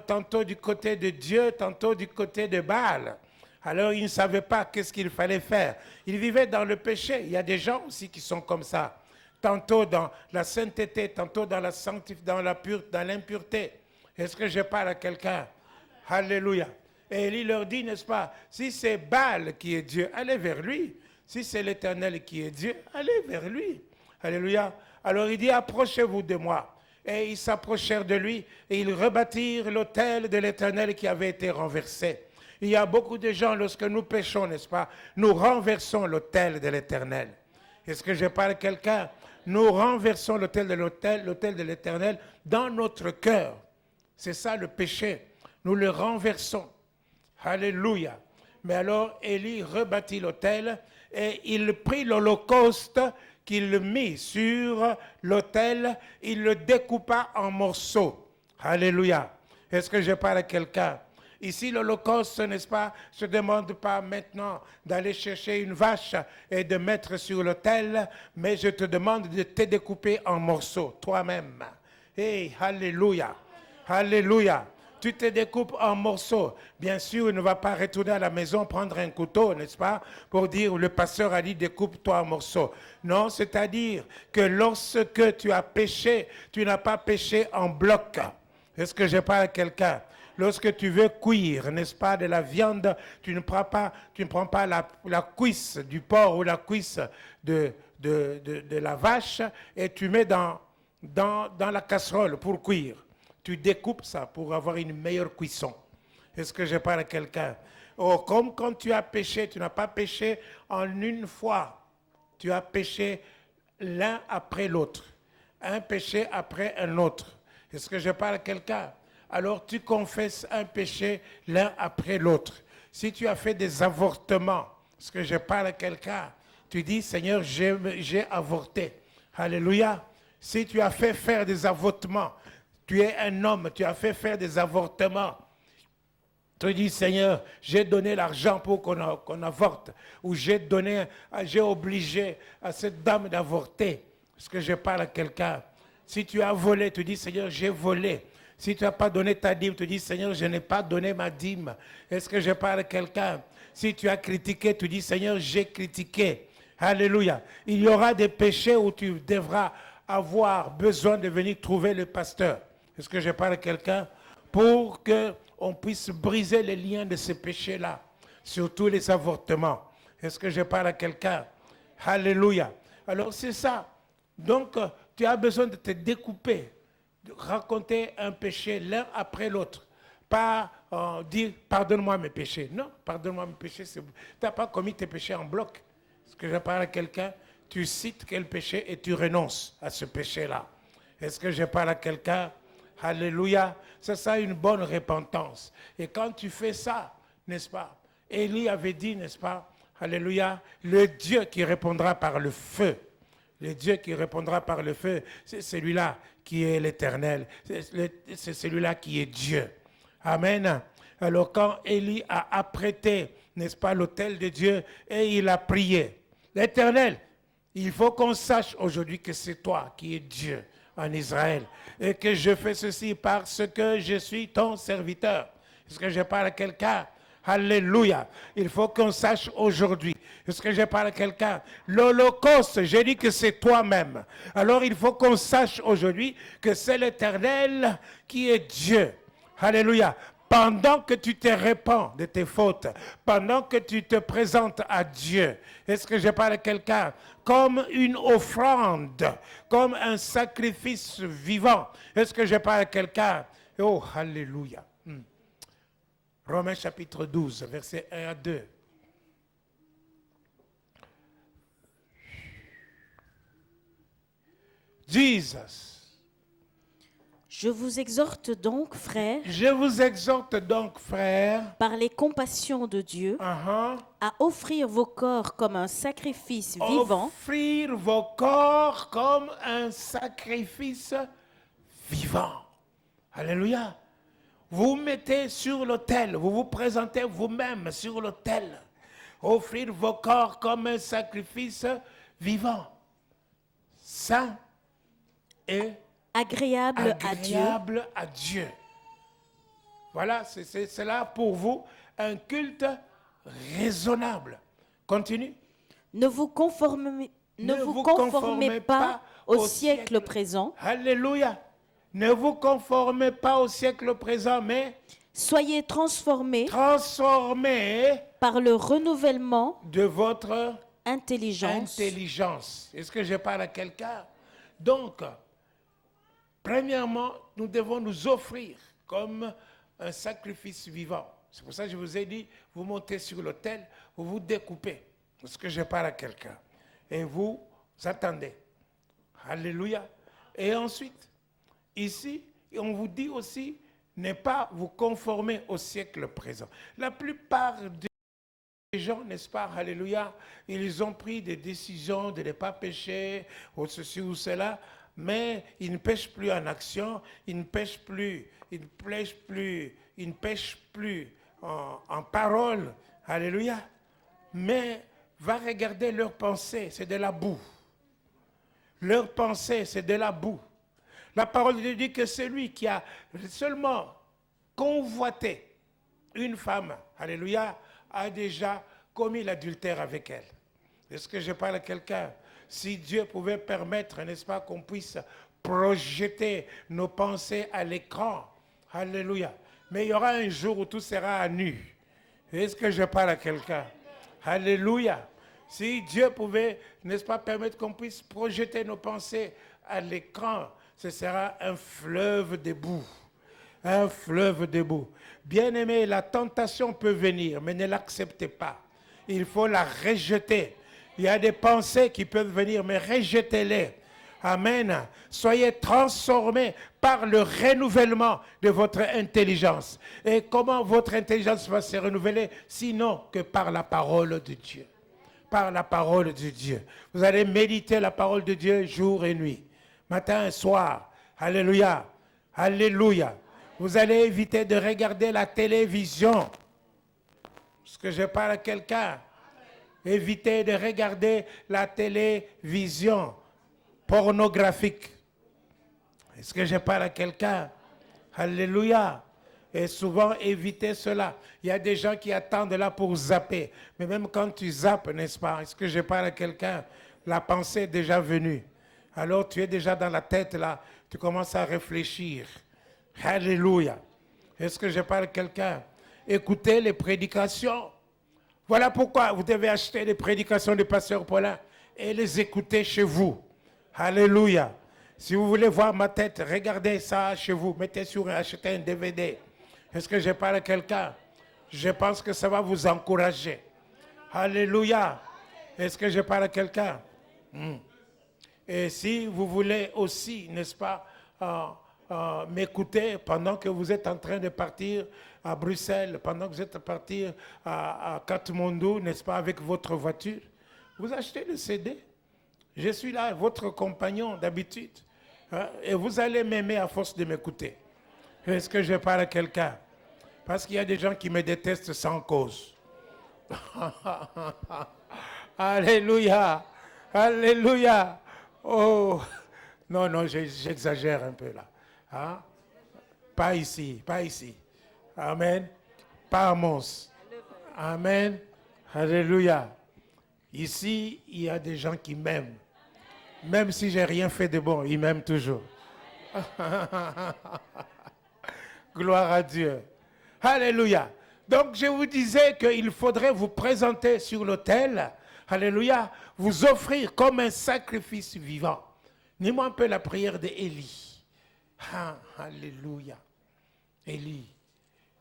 tantôt du côté de Dieu, tantôt du côté de Baal. Alors il ne savait pas qu'est-ce qu'il fallait faire. Il vivait dans le péché. Il y a des gens aussi qui sont comme ça. Tantôt dans la sainteté, tantôt dans l'impureté. Est-ce que je parle à quelqu'un? Alléluia. Et Élie leur dit, n'est-ce pas, si c'est Baal qui est Dieu, allez vers lui. Si c'est l'Éternel qui est Dieu, allez vers lui. Alléluia. Alors il dit, approchez-vous de moi. Et ils s'approchèrent de lui et ils rebâtirent l'autel de l'Éternel qui avait été renversé. Il y a beaucoup de gens, lorsque nous péchons, n'est-ce pas, nous renversons l'autel de l'Éternel. Est-ce que je parle à quelqu'un? Nous renversons l'autel de l'Éternel dans notre cœur. C'est ça le péché. Nous le renversons. Alléluia. Mais alors, Élie rebâtit l'autel et il prit l'holocauste qu'il le mit sur l'autel, il le découpa en morceaux. Alléluia. Est-ce que je parle à quelqu'un? Ici, l'Holocauste, n'est-ce pas, ne se demande pas maintenant d'aller chercher une vache et de mettre sur l'autel, mais je te demande de te découper en morceaux, toi-même. Hey, alléluia, alléluia. Tu te découpes en morceaux. Bien sûr, il ne va pas retourner à la maison prendre un couteau, n'est-ce pas, pour dire le pasteur a dit découpe-toi en morceaux. Non, c'est-à-dire que lorsque tu as péché, tu n'as pas péché en bloc. Est-ce que je parle à quelqu'un? Lorsque tu veux cuire, n'est-ce pas, de la viande, tu ne prends pas la cuisse du porc ou la cuisse de la vache et tu mets dans dans la casserole pour cuire. Tu découpes ça pour avoir une meilleure cuisson. Est-ce que je parle à quelqu'un? Oh, comme quand tu as péché, tu n'as pas péché en une fois. Tu as péché l'un après l'autre. Un péché après un autre. Est-ce que je parle à quelqu'un? Alors tu confesses un péché l'un après l'autre. Si tu as fait des avortements, est-ce que je parle à quelqu'un? Tu dis, Seigneur, j'ai avorté. Alléluia. Si tu as fait faire des avortements, tu es un homme, tu as fait faire des avortements. Tu dis, Seigneur, j'ai donné l'argent pour qu'on avorte. Ou j'ai obligé à cette dame d'avorter. Est-ce que je parle à quelqu'un? Si tu as volé, tu dis, Seigneur, j'ai volé. Si tu n'as pas donné ta dîme, tu dis, Seigneur, je n'ai pas donné ma dîme. Est-ce que je parle à quelqu'un? Si tu as critiqué, tu dis, Seigneur, j'ai critiqué. Alléluia. Il y aura des péchés où tu devras avoir besoin de venir trouver le pasteur. Est-ce que je parle à quelqu'un? Pour qu'on puisse briser les liens de ces péchés-là, surtout les avortements. Est-ce que je parle à quelqu'un? Alléluia. Alors c'est ça. Donc tu as besoin de te découper, de raconter un péché l'un après l'autre. Pas dire pardonne-moi mes péchés. Non, pardonne-moi mes péchés. Tu n'as pas commis tes péchés en bloc. Est-ce que je parle à quelqu'un? Tu cites quel péché et tu renonces à ce péché-là. Est-ce que je parle à quelqu'un? Alléluia. C'est ça une bonne repentance. Et quand tu fais ça, n'est-ce pas? Élie avait dit, n'est-ce pas? Alléluia. Le Dieu qui répondra par le feu. Le Dieu qui répondra par le feu, c'est celui-là qui est l'Éternel. C'est celui-là qui est Dieu. Amen. Alors quand Élie a apprêté, n'est-ce pas, l'autel de Dieu, et il a prié. L'Éternel, il faut qu'on sache aujourd'hui que c'est toi qui es Dieu en Israël et que je fais ceci parce que je suis ton serviteur. Est-ce que je parle à quelqu'un? Alléluia. Il faut qu'on sache aujourd'hui. Est-ce que je parle à quelqu'un? L'Holocauste, j'ai dit que c'est toi-même. Alors il faut qu'on sache aujourd'hui que c'est l'Éternel qui est Dieu. Alléluia. Pendant que tu te répands de tes fautes, pendant que tu te présentes à Dieu, est-ce que je parle à quelqu'un? Comme une offrande, comme un sacrifice vivant. Est-ce que je parle à quelqu'un? Oh, alléluia. Romains chapitre 12, versets 1 à 2. Jesus. Je vous exhorte donc, frères, Je vous exhorte donc, frères, par les compassions de Dieu, à offrir vos corps comme un sacrifice vivant. Offrir vos corps comme un sacrifice vivant. Alléluia. Vous mettez sur l'autel, vous vous présentez vous-même sur l'autel. Offrir vos corps comme un sacrifice vivant, saint et agréable à Dieu. Voilà, c'est là pour vous un culte raisonnable. Continue. Ne vous conformez pas au siècle présent. Alléluia. Ne vous conformez pas au siècle présent, mais soyez transformés par le renouvellement de votre intelligence. Est-ce que je parle à quelqu'un? Donc, premièrement, nous devons nous offrir comme un sacrifice vivant. C'est pour ça que je vous ai dit, vous montez sur l'autel, vous vous découpez. Est-ce que je parle à quelqu'un? Et vous attendez. Alléluia. Et ensuite, ici, on vous dit aussi, ne pas vous conformer au siècle présent. La plupart des gens, n'est-ce pas, alléluia, ils ont pris des décisions de ne pas pécher, ou ceci ou cela, mais ils ne pêchent plus en action, ils ne pêchent plus, en parole, alléluia. Mais va regarder leurs pensées, c'est de la boue. Leurs pensées, c'est de la boue. La parole de Dieu dit que celui qui a seulement convoité une femme, alléluia, a déjà commis l'adultère avec elle. Est-ce que je parle à quelqu'un? Si Dieu pouvait permettre, n'est-ce pas, qu'on puisse projeter nos pensées à l'écran, alléluia. Mais il y aura un jour où tout sera à nu. Est-ce que je parle à quelqu'un? Alléluia. Si Dieu pouvait, n'est-ce pas, permettre qu'on puisse projeter nos pensées à l'écran, ce sera un fleuve de boue. Un fleuve de boue. Bien-aimé, la tentation peut venir, mais ne l'acceptez pas. Il faut la rejeter. Il y a des pensées qui peuvent venir, mais rejetez-les. Amen. Soyez transformés par le renouvellement de votre intelligence. Et comment votre intelligence va se renouveler? Sinon que par la parole de Dieu. Par la parole de Dieu. Vous allez méditer la parole de Dieu jour et nuit. Matin et soir. Alléluia. Alléluia. Vous allez éviter de regarder la télévision. Est-ce que je parle à quelqu'un? Évitez de regarder la télévision pornographique. Est-ce que je parle à quelqu'un? Alléluia. Et souvent, évitez cela. Il y a des gens qui attendent là pour zapper. Mais même quand tu zappes, n'est-ce pas? Est-ce que je parle à quelqu'un? La pensée est déjà venue. Alors tu es déjà dans la tête là. Tu commences à réfléchir. Alléluia. Est-ce que je parle à quelqu'un? Écoutez les prédications. Voilà pourquoi vous devez acheter les prédications du pasteur Paulin et les écouter chez vous. Alléluia. Si vous voulez voir ma tête, regardez ça chez vous. Achetez un DVD. Est-ce que je parle à quelqu'un? Je pense que ça va vous encourager. Alléluia. Est-ce que je parle à quelqu'un? Et si vous voulez aussi, n'est-ce pas, m'écouter pendant que vous êtes en train de partir à Bruxelles, pendant que vous êtes parti à Katmandou, n'est-ce pas, avec votre voiture, vous achetez le CD. Je suis là, votre compagnon d'habitude. Hein, et vous allez m'aimer à force de m'écouter. Est-ce que je parle à quelqu'un? Parce qu'il y a des gens qui me détestent sans cause. Alléluia. Alléluia. Oh, non, j'exagère un peu là. Hein? Pas ici, pas ici. Amen. Pas à Mons. Amen. Alléluia. Ici, il y a des gens qui m'aiment. Même si j'ai rien fait de bon, ils m'aiment toujours. Gloire à Dieu. Alléluia. Donc, je vous disais qu'il faudrait vous présenter sur l'autel. Alléluia. Vous offrir comme un sacrifice vivant. Dis-moi un peu la prière d'Élie. Ah, alléluia. Élie.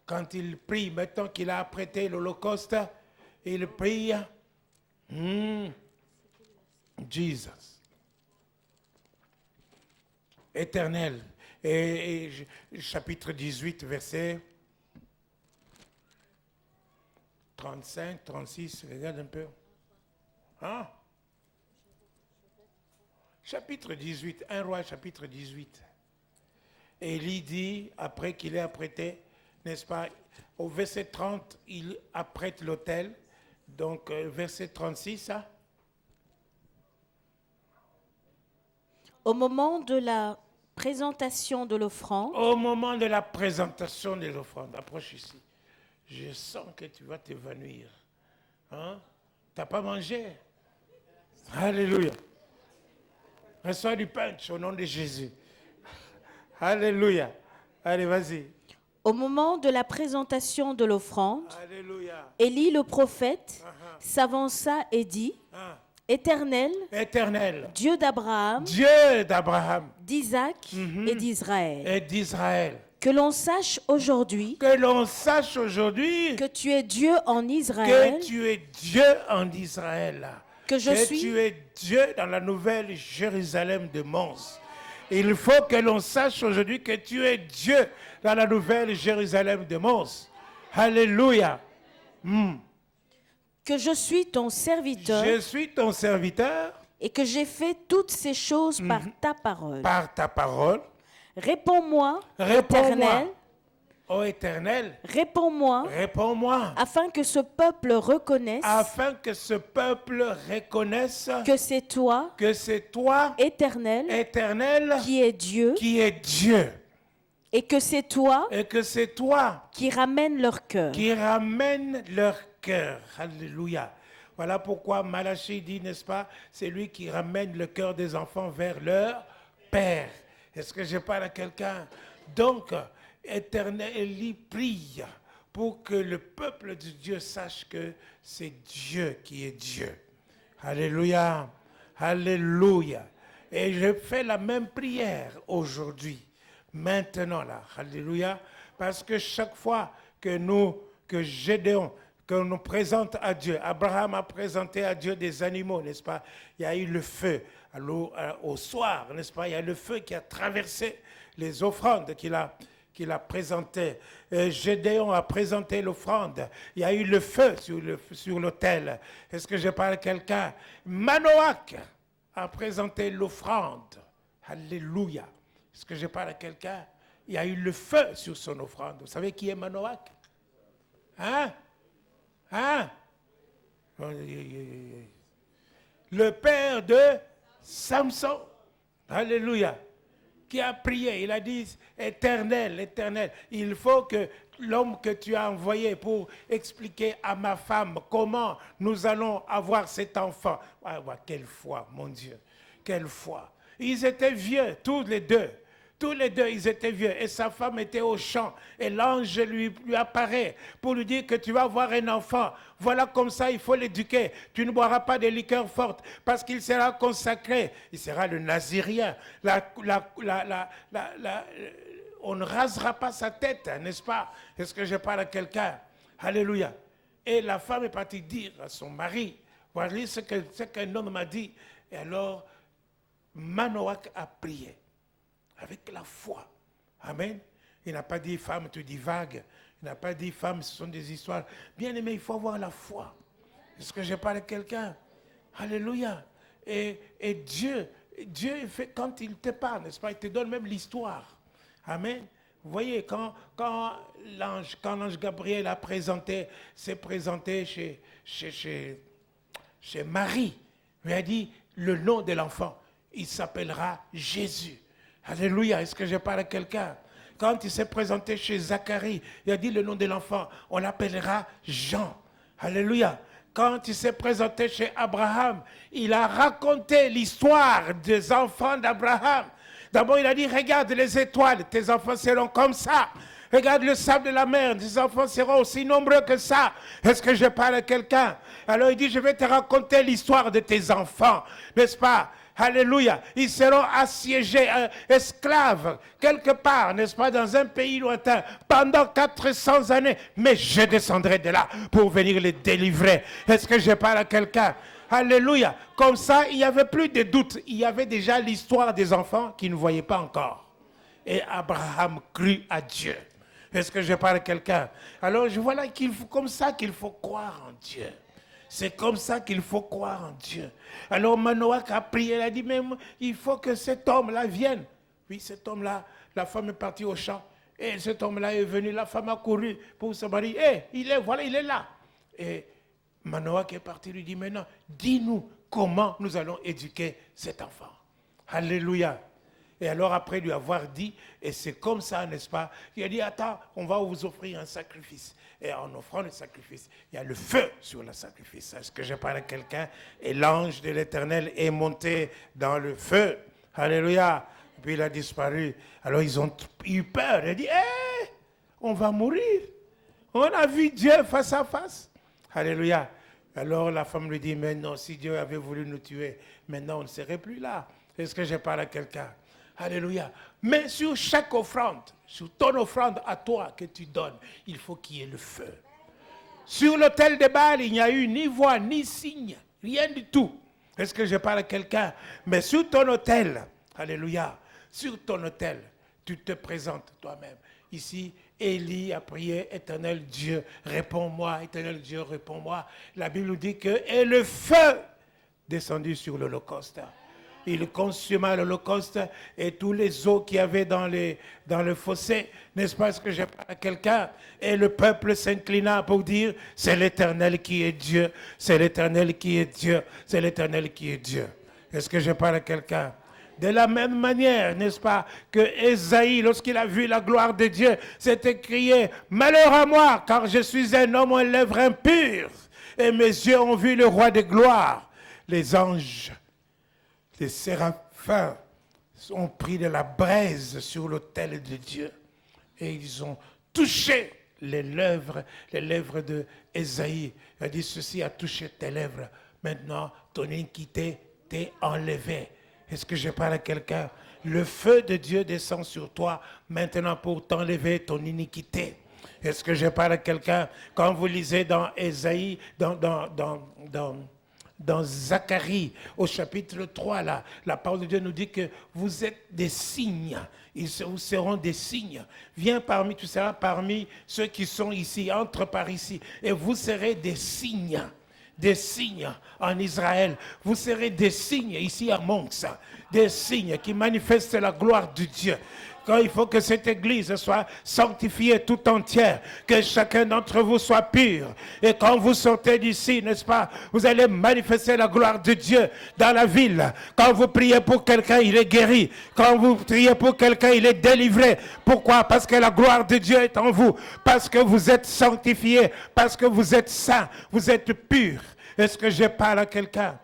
Quand il prie, maintenant qu'il a apprêté l'Holocauste, il prie. Jesus. Éternel. Et chapitre 18, verset 35, 36, regarde un peu. Hein? Chapitre 18, 1 roi, chapitre 18. Élie dit, après qu'il ait apprêté, n'est-ce pas, au verset 30, il apprête l'autel. Donc, verset 36, hein? Au moment de la présentation de l'offrande. Au moment de la présentation de l'offrande. Approche ici. Je sens que tu vas t'évanouir. Hein? Tu n'as pas mangé? Alléluia. Reçois du punch au nom de Jésus. Alléluia. Allez, vas-y. Au moment de la présentation de l'offrande, Alléluia. Élie le prophète s'avança et dit, Éternel, Éternel, Dieu d'Abraham, Dieu d'Abraham, d'Isaac et d'Israël, et d'Israël, que l'on sache aujourd'hui que tu es Dieu en Israël, que tu es Dieu en Israël, que tu es Dieu dans la nouvelle Jérusalem de Mons. Il faut que l'on sache aujourd'hui que tu es Dieu dans la nouvelle Jérusalem de Mons. Alléluia. Que je suis ton serviteur. Je suis ton serviteur. Et que j'ai fait toutes ces choses par ta parole. Par ta parole. Réponds-moi, Éternel. Ô Éternel. Réponds-moi. Réponds-moi. Afin que ce peuple reconnaisse. Afin que ce peuple reconnaisse. Que c'est toi. Que c'est toi. Éternel. Éternel. Qui est Dieu. Qui est Dieu. Et que c'est toi. Et que c'est toi. Qui ramène leur cœur. Qui ramène leur cœur. Alléluia. Voilà pourquoi Malachie dit, n'est-ce pas, c'est lui qui ramène le cœur des enfants vers leur Père. Est-ce que je parle à quelqu'un? Donc, Éternel, Élie prie pour que le peuple de Dieu sache que c'est Dieu qui est Dieu. Alléluia. Alléluia. Et je fais la même prière aujourd'hui, maintenant là, alléluia, parce que chaque fois que Gédéon, que nous présente à Dieu, Abraham a présenté à Dieu des animaux, n'est-ce pas? Il y a eu le feu au soir, n'est-ce pas? Il y a le feu qui a traversé les offrandes qu'il a présentées. Gédéon a présenté l'offrande. Il y a eu le feu sur l'autel. Est-ce que je parle à quelqu'un? Manoach a présenté l'offrande. Alléluia. Est-ce que je parle à quelqu'un? Il y a eu le feu sur son offrande. Vous savez qui est Manoach? Hein? Hein? Le père de Samson. Alléluia. Qui a prié. Il a dit, Éternel, Éternel, il faut que l'homme que tu as envoyé pour expliquer à ma femme comment nous allons avoir cet enfant. Ah, quelle foi, mon Dieu. Quelle foi. Ils étaient vieux, tous les deux. Tous les deux, ils étaient vieux. Et sa femme était au champ. Et l'ange lui apparaît pour lui dire que tu vas avoir un enfant. Voilà comme ça, il faut l'éduquer. Tu ne boiras pas de liqueur forte parce qu'il sera consacré. Il sera le Nazirien. On ne rasera pas sa tête, n'est-ce pas? Est-ce que je parle à quelqu'un? Alléluia. Et la femme est partie dire à son mari, voilà ce qu'un homme m'a dit. Et alors, Manoach a prié. Avec la foi. Amen. Il n'a pas dit, femme, tu divagues. Il n'a pas dit, femme, ce sont des histoires. Bien aimé, il faut avoir la foi. Est-ce que je parle à quelqu'un? Alléluia. Et Dieu fait, quand il te parle, n'est-ce pas, il te donne même l'histoire. Amen. Vous voyez, quand l'ange Gabriel s'est présenté chez Marie, il lui a dit le nom de l'enfant, il s'appellera Jésus. Alléluia, est-ce que je parle à quelqu'un? Quand il s'est présenté chez Zacharie, il a dit le nom de l'enfant, on l'appellera Jean. Alléluia. Quand il s'est présenté chez Abraham, il a raconté l'histoire des enfants d'Abraham. D'abord, il a dit, regarde les étoiles, tes enfants seront comme ça. Regarde le sable de la mer, tes enfants seront aussi nombreux que ça. Est-ce que je parle à quelqu'un? Alors il dit, je vais te raconter l'histoire de tes enfants, n'est-ce pas? Alléluia. Ils seront assiégés, esclaves, quelque part, n'est-ce pas, dans un pays lointain, pendant 400 années. Mais je descendrai de là pour venir les délivrer. Est-ce que je parle à quelqu'un? Alléluia. Comme ça, il n'y avait plus de doute. Il y avait déjà l'histoire des enfants qu'ils ne voyaient pas encore. Et Abraham crut à Dieu. Est-ce que je parle à quelqu'un? Alors, voilà comme ça qu'il faut croire en Dieu. C'est comme ça qu'il faut croire en Dieu. Alors Manoach a prié, il a dit, mais il faut que cet homme-là vienne. Oui, cet homme-là, la femme est partie au champ. Et cet homme-là est venu, la femme a couru pour se marier. Il est là. Et Manoach est parti, lui dit, maintenant, dis-nous comment nous allons éduquer cet enfant. Alléluia. Et alors après lui avoir dit, et c'est comme ça, n'est-ce pas, il a dit, attends, on va vous offrir un sacrifice. Et en offrant le sacrifice, il y a le feu sur le sacrifice. Est-ce que je parle à quelqu'un? Et l'ange de l'Éternel est monté dans le feu. Alléluia. Et puis il a disparu. Alors ils ont eu peur. Ils ont dit, on va mourir. On a vu Dieu face à face. Alléluia. Alors la femme lui dit, mais non, si Dieu avait voulu nous tuer, maintenant on ne serait plus là. Est-ce que je parle à quelqu'un? Alléluia. Mais sur chaque offrande, sur ton offrande à toi que tu donnes, il faut qu'il y ait le feu. Sur l'autel de Baal, il n'y a eu ni voix, ni signe, rien du tout. Est-ce que je parle à quelqu'un? Mais sur ton autel, alléluia, sur ton autel, tu te présentes toi-même. Ici, Élie a prié, Éternel Dieu, réponds-moi, Éternel Dieu, réponds-moi. La Bible nous dit que, et le feu descendu sur l'Holocauste. Il consuma l'Holocauste et tous les eaux qu'il y avait dans le fossé. N'est-ce pas ce que j'ai parlé à quelqu'un? Et le peuple s'inclina pour dire, c'est l'Éternel qui est Dieu, c'est l'Éternel qui est Dieu, c'est l'Éternel qui est Dieu. Est-ce que je parle à quelqu'un? De la même manière, n'est-ce pas, que Ésaïe, lorsqu'il a vu la gloire de Dieu, s'est écrié, malheur à moi, car je suis un homme aux lèvres impures, et mes yeux ont vu le roi de gloire. Les anges, les séraphins ont pris de la braise sur l'autel de Dieu et ils ont touché les lèvres de Ésaïe. Il a dit, ceci a touché tes lèvres. Maintenant, ton iniquité t'est enlevée. Est-ce que je parle à quelqu'un? Le feu de Dieu descend sur toi maintenant pour t'enlever ton iniquité. Est-ce que je parle à quelqu'un? Quand vous lisez dans Ésaïe, dans Zacharie, au chapitre 3, là, la parole de Dieu nous dit que vous êtes des signes. Vous seront des signes. Tu seras parmi ceux qui sont ici, entre par ici, et vous serez des signes. Des signes en Israël. Vous serez des signes ici à Monks. Des signes qui manifestent la gloire de Dieu. Quand il faut que cette église soit sanctifiée tout entière, que chacun d'entre vous soit pur. Et quand vous sortez d'ici, n'est-ce pas, vous allez manifester la gloire de Dieu dans la ville. Quand vous priez pour quelqu'un, il est guéri. Quand vous priez pour quelqu'un, il est délivré. Pourquoi? Parce que la gloire de Dieu est en vous. Parce que vous êtes sanctifiés. Parce que vous êtes saints. Vous êtes purs. Est-ce que je parle à quelqu'un?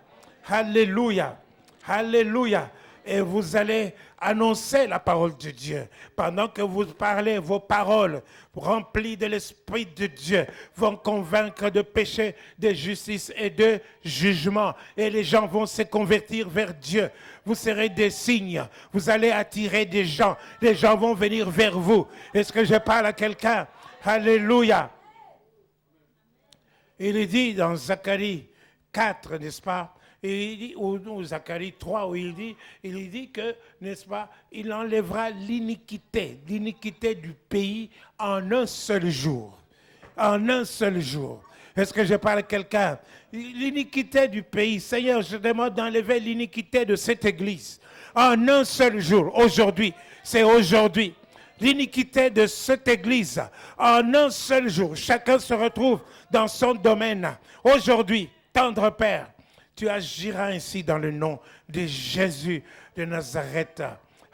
Alléluia. Alléluia. Et vous allez annoncer la parole de Dieu. Pendant que vous parlez, vos paroles remplies de l'Esprit de Dieu vont convaincre de péché, de justice et de jugement. Et les gens vont se convertir vers Dieu. Vous serez des signes. Vous allez attirer des gens. Les gens vont venir vers vous. Est-ce que je parle à quelqu'un? Alléluia. Il est dit dans Zacharie 4, n'est-ce pas? Et il dit, ou Zacharie 3, où il dit que, n'est-ce pas, il enlèvera l'iniquité du pays en un seul jour. En un seul jour. Est-ce que je parle à quelqu'un? L'iniquité du pays, Seigneur, je demande d'enlever l'iniquité de cette église. En un seul jour, aujourd'hui, c'est aujourd'hui. L'iniquité de cette église, en un seul jour, chacun se retrouve dans son domaine. Aujourd'hui, tendre Père, tu agiras ainsi dans le nom de Jésus de Nazareth.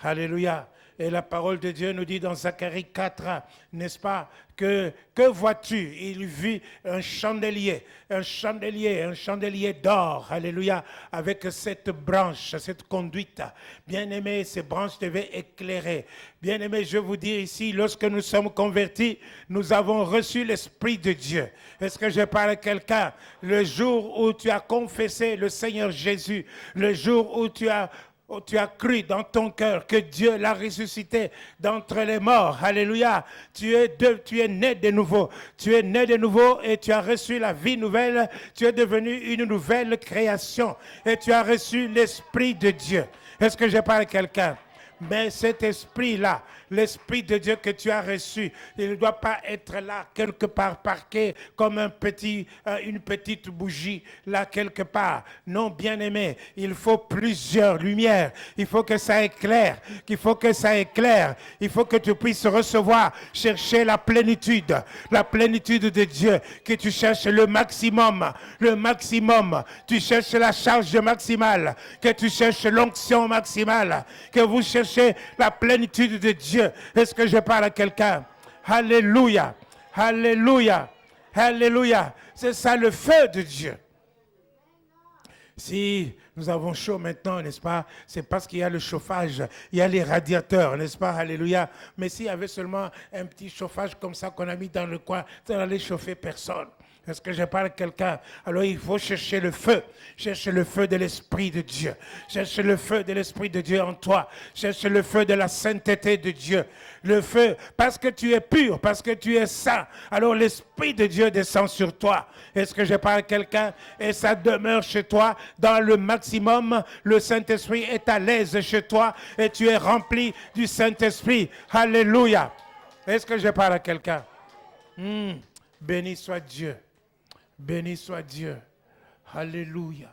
Alléluia. Et la parole de Dieu nous dit dans Zacharie 4, n'est-ce pas, que vois-tu? Il vit un chandelier d'or, alléluia, avec cette branche, cette conduite. Bien-aimé, ces branches devaient éclairer. Bien-aimé, je vous dis ici, lorsque nous sommes convertis, nous avons reçu l'Esprit de Dieu. Est-ce que je parle à quelqu'un? Le jour où tu as confessé le Seigneur Jésus, le jour où tu as cru dans ton cœur que Dieu l'a ressuscité d'entre les morts. Alléluia. Tu es né de nouveau. Tu es né de nouveau et tu as reçu la vie nouvelle. Tu es devenu une nouvelle création et tu as reçu l'Esprit de Dieu. Est-ce que je parle à quelqu'un? Mais cet esprit-là, l'Esprit de Dieu que tu as reçu, il ne doit pas être là, quelque part parqué, comme une petite bougie, là, quelque part. Non, bien-aimé, il faut plusieurs lumières. Il faut que ça éclaire. Il faut que tu puisses recevoir, chercher la plénitude de Dieu, que tu cherches le maximum. Tu cherches la charge maximale, que tu cherches l'onction maximale, que vous cherchez la plénitude de Dieu. Est-ce que je parle à quelqu'un? Alléluia, alléluia, alléluia. C'est ça le feu de Dieu. Si nous avons chaud maintenant, n'est-ce pas? C'est parce qu'il y a le chauffage, il y a les radiateurs, n'est-ce pas? Alléluia. Mais s'il y avait seulement un petit chauffage comme ça qu'on a mis dans le coin, ça n'allait chauffer personne. Est-ce que je parle à quelqu'un? Alors il faut chercher le feu. Cherche le feu de l'Esprit de Dieu. Cherche le feu de l'Esprit de Dieu en toi. Cherche le feu de la sainteté de Dieu. Le feu, parce que tu es pur, parce que tu es saint. Alors l'Esprit de Dieu descend sur toi. Est-ce que je parle à quelqu'un? Et ça demeure chez toi dans le maximum. Le Saint-Esprit est à l'aise chez toi et tu es rempli du Saint-Esprit. Alléluia. Est-ce que je parle à quelqu'un? Béni soit Dieu. Béni soit Dieu. Alléluia.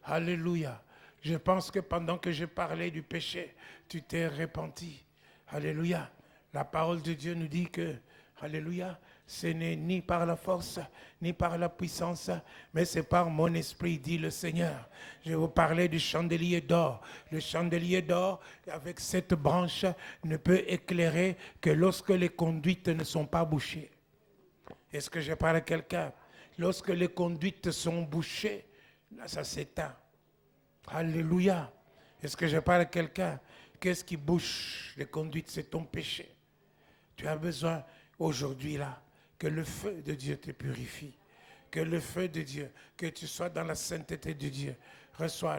Alléluia. Je pense que pendant que je parlais du péché, tu t'es repenti. Alléluia. La parole de Dieu nous dit que, alléluia, ce n'est ni par la force, ni par la puissance, mais c'est par mon esprit, dit le Seigneur. Je vais vous parler du chandelier d'or. Le chandelier d'or, avec cette branche, ne peut éclairer que lorsque les conduites ne sont pas bouchées. Est-ce que je parle à quelqu'un? Lorsque les conduites sont bouchées, là, ça s'éteint. Alléluia. Est-ce que je parle à quelqu'un? Qu'est-ce qui bouche les conduites? C'est ton péché. Tu as besoin aujourd'hui, là, que le feu de Dieu te purifie. que le feu de Dieu, que tu sois dans la sainteté de Dieu. Reçois,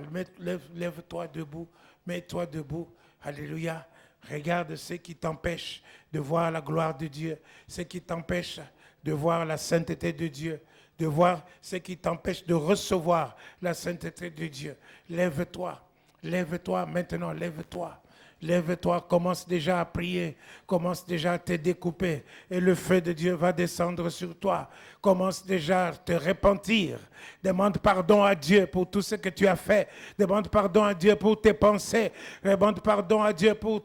lève-toi debout, mets-toi debout. Alléluia. Regarde ce qui t'empêche de voir la gloire de Dieu, ce qui t'empêche de voir la sainteté de Dieu, de voir ce qui t'empêche de recevoir la sainteté de Dieu. Lève-toi, lève-toi maintenant, lève-toi. Lève-toi, commence déjà à prier, commence déjà à te découper et le feu de Dieu va descendre sur toi. Commence déjà à te repentir. Demande pardon à Dieu pour tout ce que tu as fait. Demande pardon à Dieu pour tes pensées. Demande pardon à Dieu pour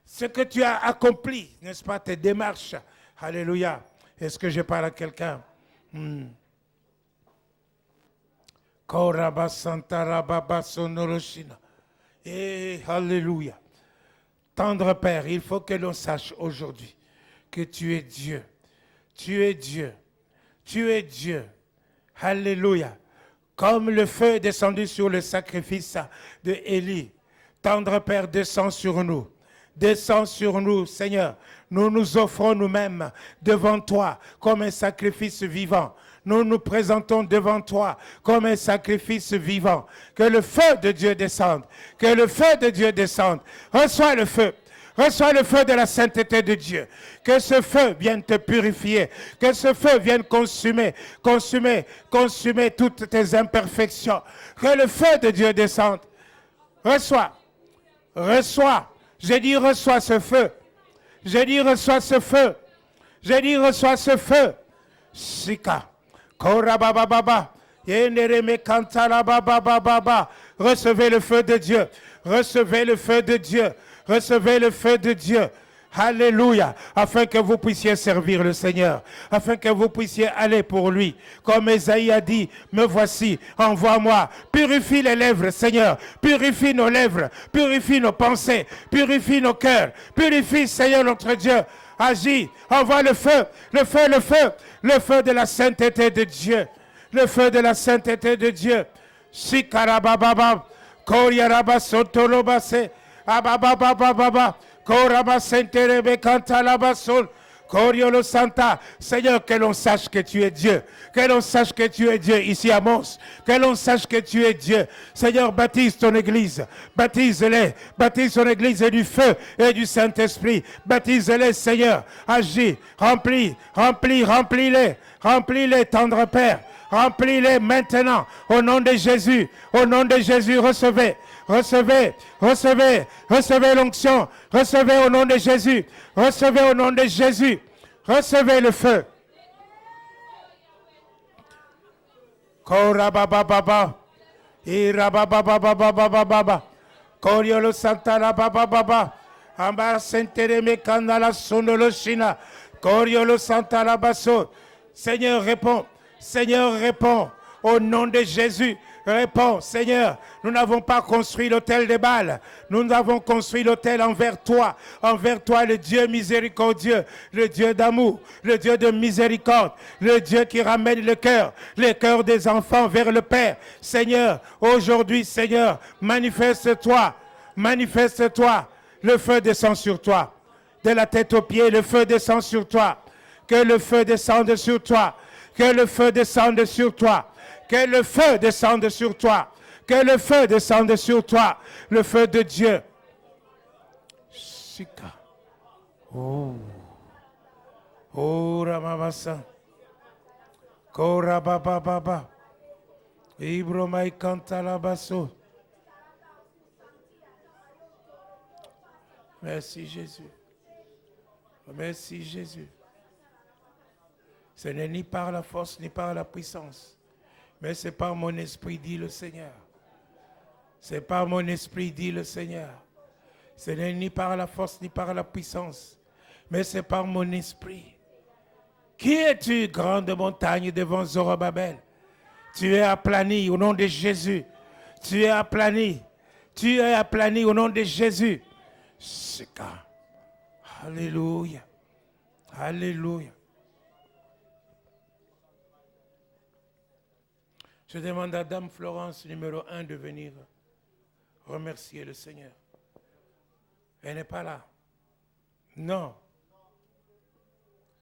ce que tu as accompli, n'est-ce pas, tes démarches. Alléluia. Est-ce que je parle à quelqu'un? Et alléluia. Tendre Père, il faut que l'on sache aujourd'hui que tu es Dieu. Tu es Dieu. Tu es Dieu. Alléluia. Comme le feu est descendu sur le sacrifice de Élie. Tendre Père, descend sur nous. Descends sur nous, Seigneur. Nous nous offrons nous-mêmes devant toi comme un sacrifice vivant. Nous nous présentons devant toi comme un sacrifice vivant. Que le feu de Dieu descende. Que le feu de Dieu descende. Reçois le feu. Reçois le feu de la sainteté de Dieu. Que ce feu vienne te purifier. Que ce feu vienne consumer toutes tes imperfections. Que le feu de Dieu descende. Reçois. Reçois. J'ai dit reçois ce feu. J'ai dit reçois ce feu. J'ai dit reçois ce feu. Sika. Korabababa. Yenereme kantala babababa. Recevez le feu de Dieu. Recevez le feu de Dieu. Recevez le feu de Dieu. Alléluia. Afin que vous puissiez servir le Seigneur. Afin que vous puissiez aller pour lui. Comme Esaïe a dit, me voici, envoie-moi. Purifie les lèvres, Seigneur. Purifie nos lèvres. Purifie nos pensées. Purifie nos cœurs. Purifie, Seigneur notre Dieu. Agis. Envoie le feu. Le feu, le feu. Le feu de la sainteté de Dieu. Le feu de la sainteté de Dieu. Shikarabababa. Koryaraba sotolobase. Abababababa. Seigneur, que l'on sache que tu es Dieu. Que l'on sache que tu es Dieu ici à Mons. Que l'on sache que tu es Dieu. Seigneur, baptise ton église. Baptise-les. Baptise ton église et du feu et du Saint-Esprit. Baptise-les, Seigneur. Agis. Remplis. Remplis-les. Remplis-les, tendre Père. Remplis-les maintenant. Au nom de Jésus. Au nom de Jésus, recevez. Recevez, recevez, recevez l'onction, recevez au nom de Jésus, recevez au nom de Jésus, recevez le feu. Korabababa, irabababababababa, Koriolo Santala bababa, Ambar Sentereme Kandala Sonolo Shina, Koriolo Santala Basso. Seigneur, réponds, Seigneur, réponds, au nom de Jésus. Réponds, Seigneur, nous n'avons pas construit l'autel de Baal. Nous avons construit l'autel envers toi, le Dieu miséricordieux, le Dieu d'amour, le Dieu de miséricorde, le Dieu qui ramène le cœur des enfants vers le Père. Seigneur, aujourd'hui, Seigneur, manifeste-toi, le feu descend sur toi. De la tête aux pieds, le feu descend sur toi. Que le feu descende sur toi. Que le feu descende sur toi. Que le feu descende sur toi. Que le feu descende sur toi. Le feu de Dieu. Shika. Oh. Oh, Ramamasa. Kora baba baba. Ibro mai kanta la basso. Merci Jésus. Merci Jésus. Ce n'est ni par la force ni par la puissance. Mais c'est par mon esprit, dit le Seigneur. C'est par mon esprit, dit le Seigneur. Ce n'est ni par la force ni par la puissance. Mais c'est par mon esprit. Qui es-tu, grande montagne devant Zorobabel? Tu es aplani au nom de Jésus. Tu es aplani. Tu es aplani au nom de Jésus. Alléluia. Alléluia. Je demande à Dame Florence, numéro 1, de venir remercier le Seigneur. Elle n'est pas là. Non.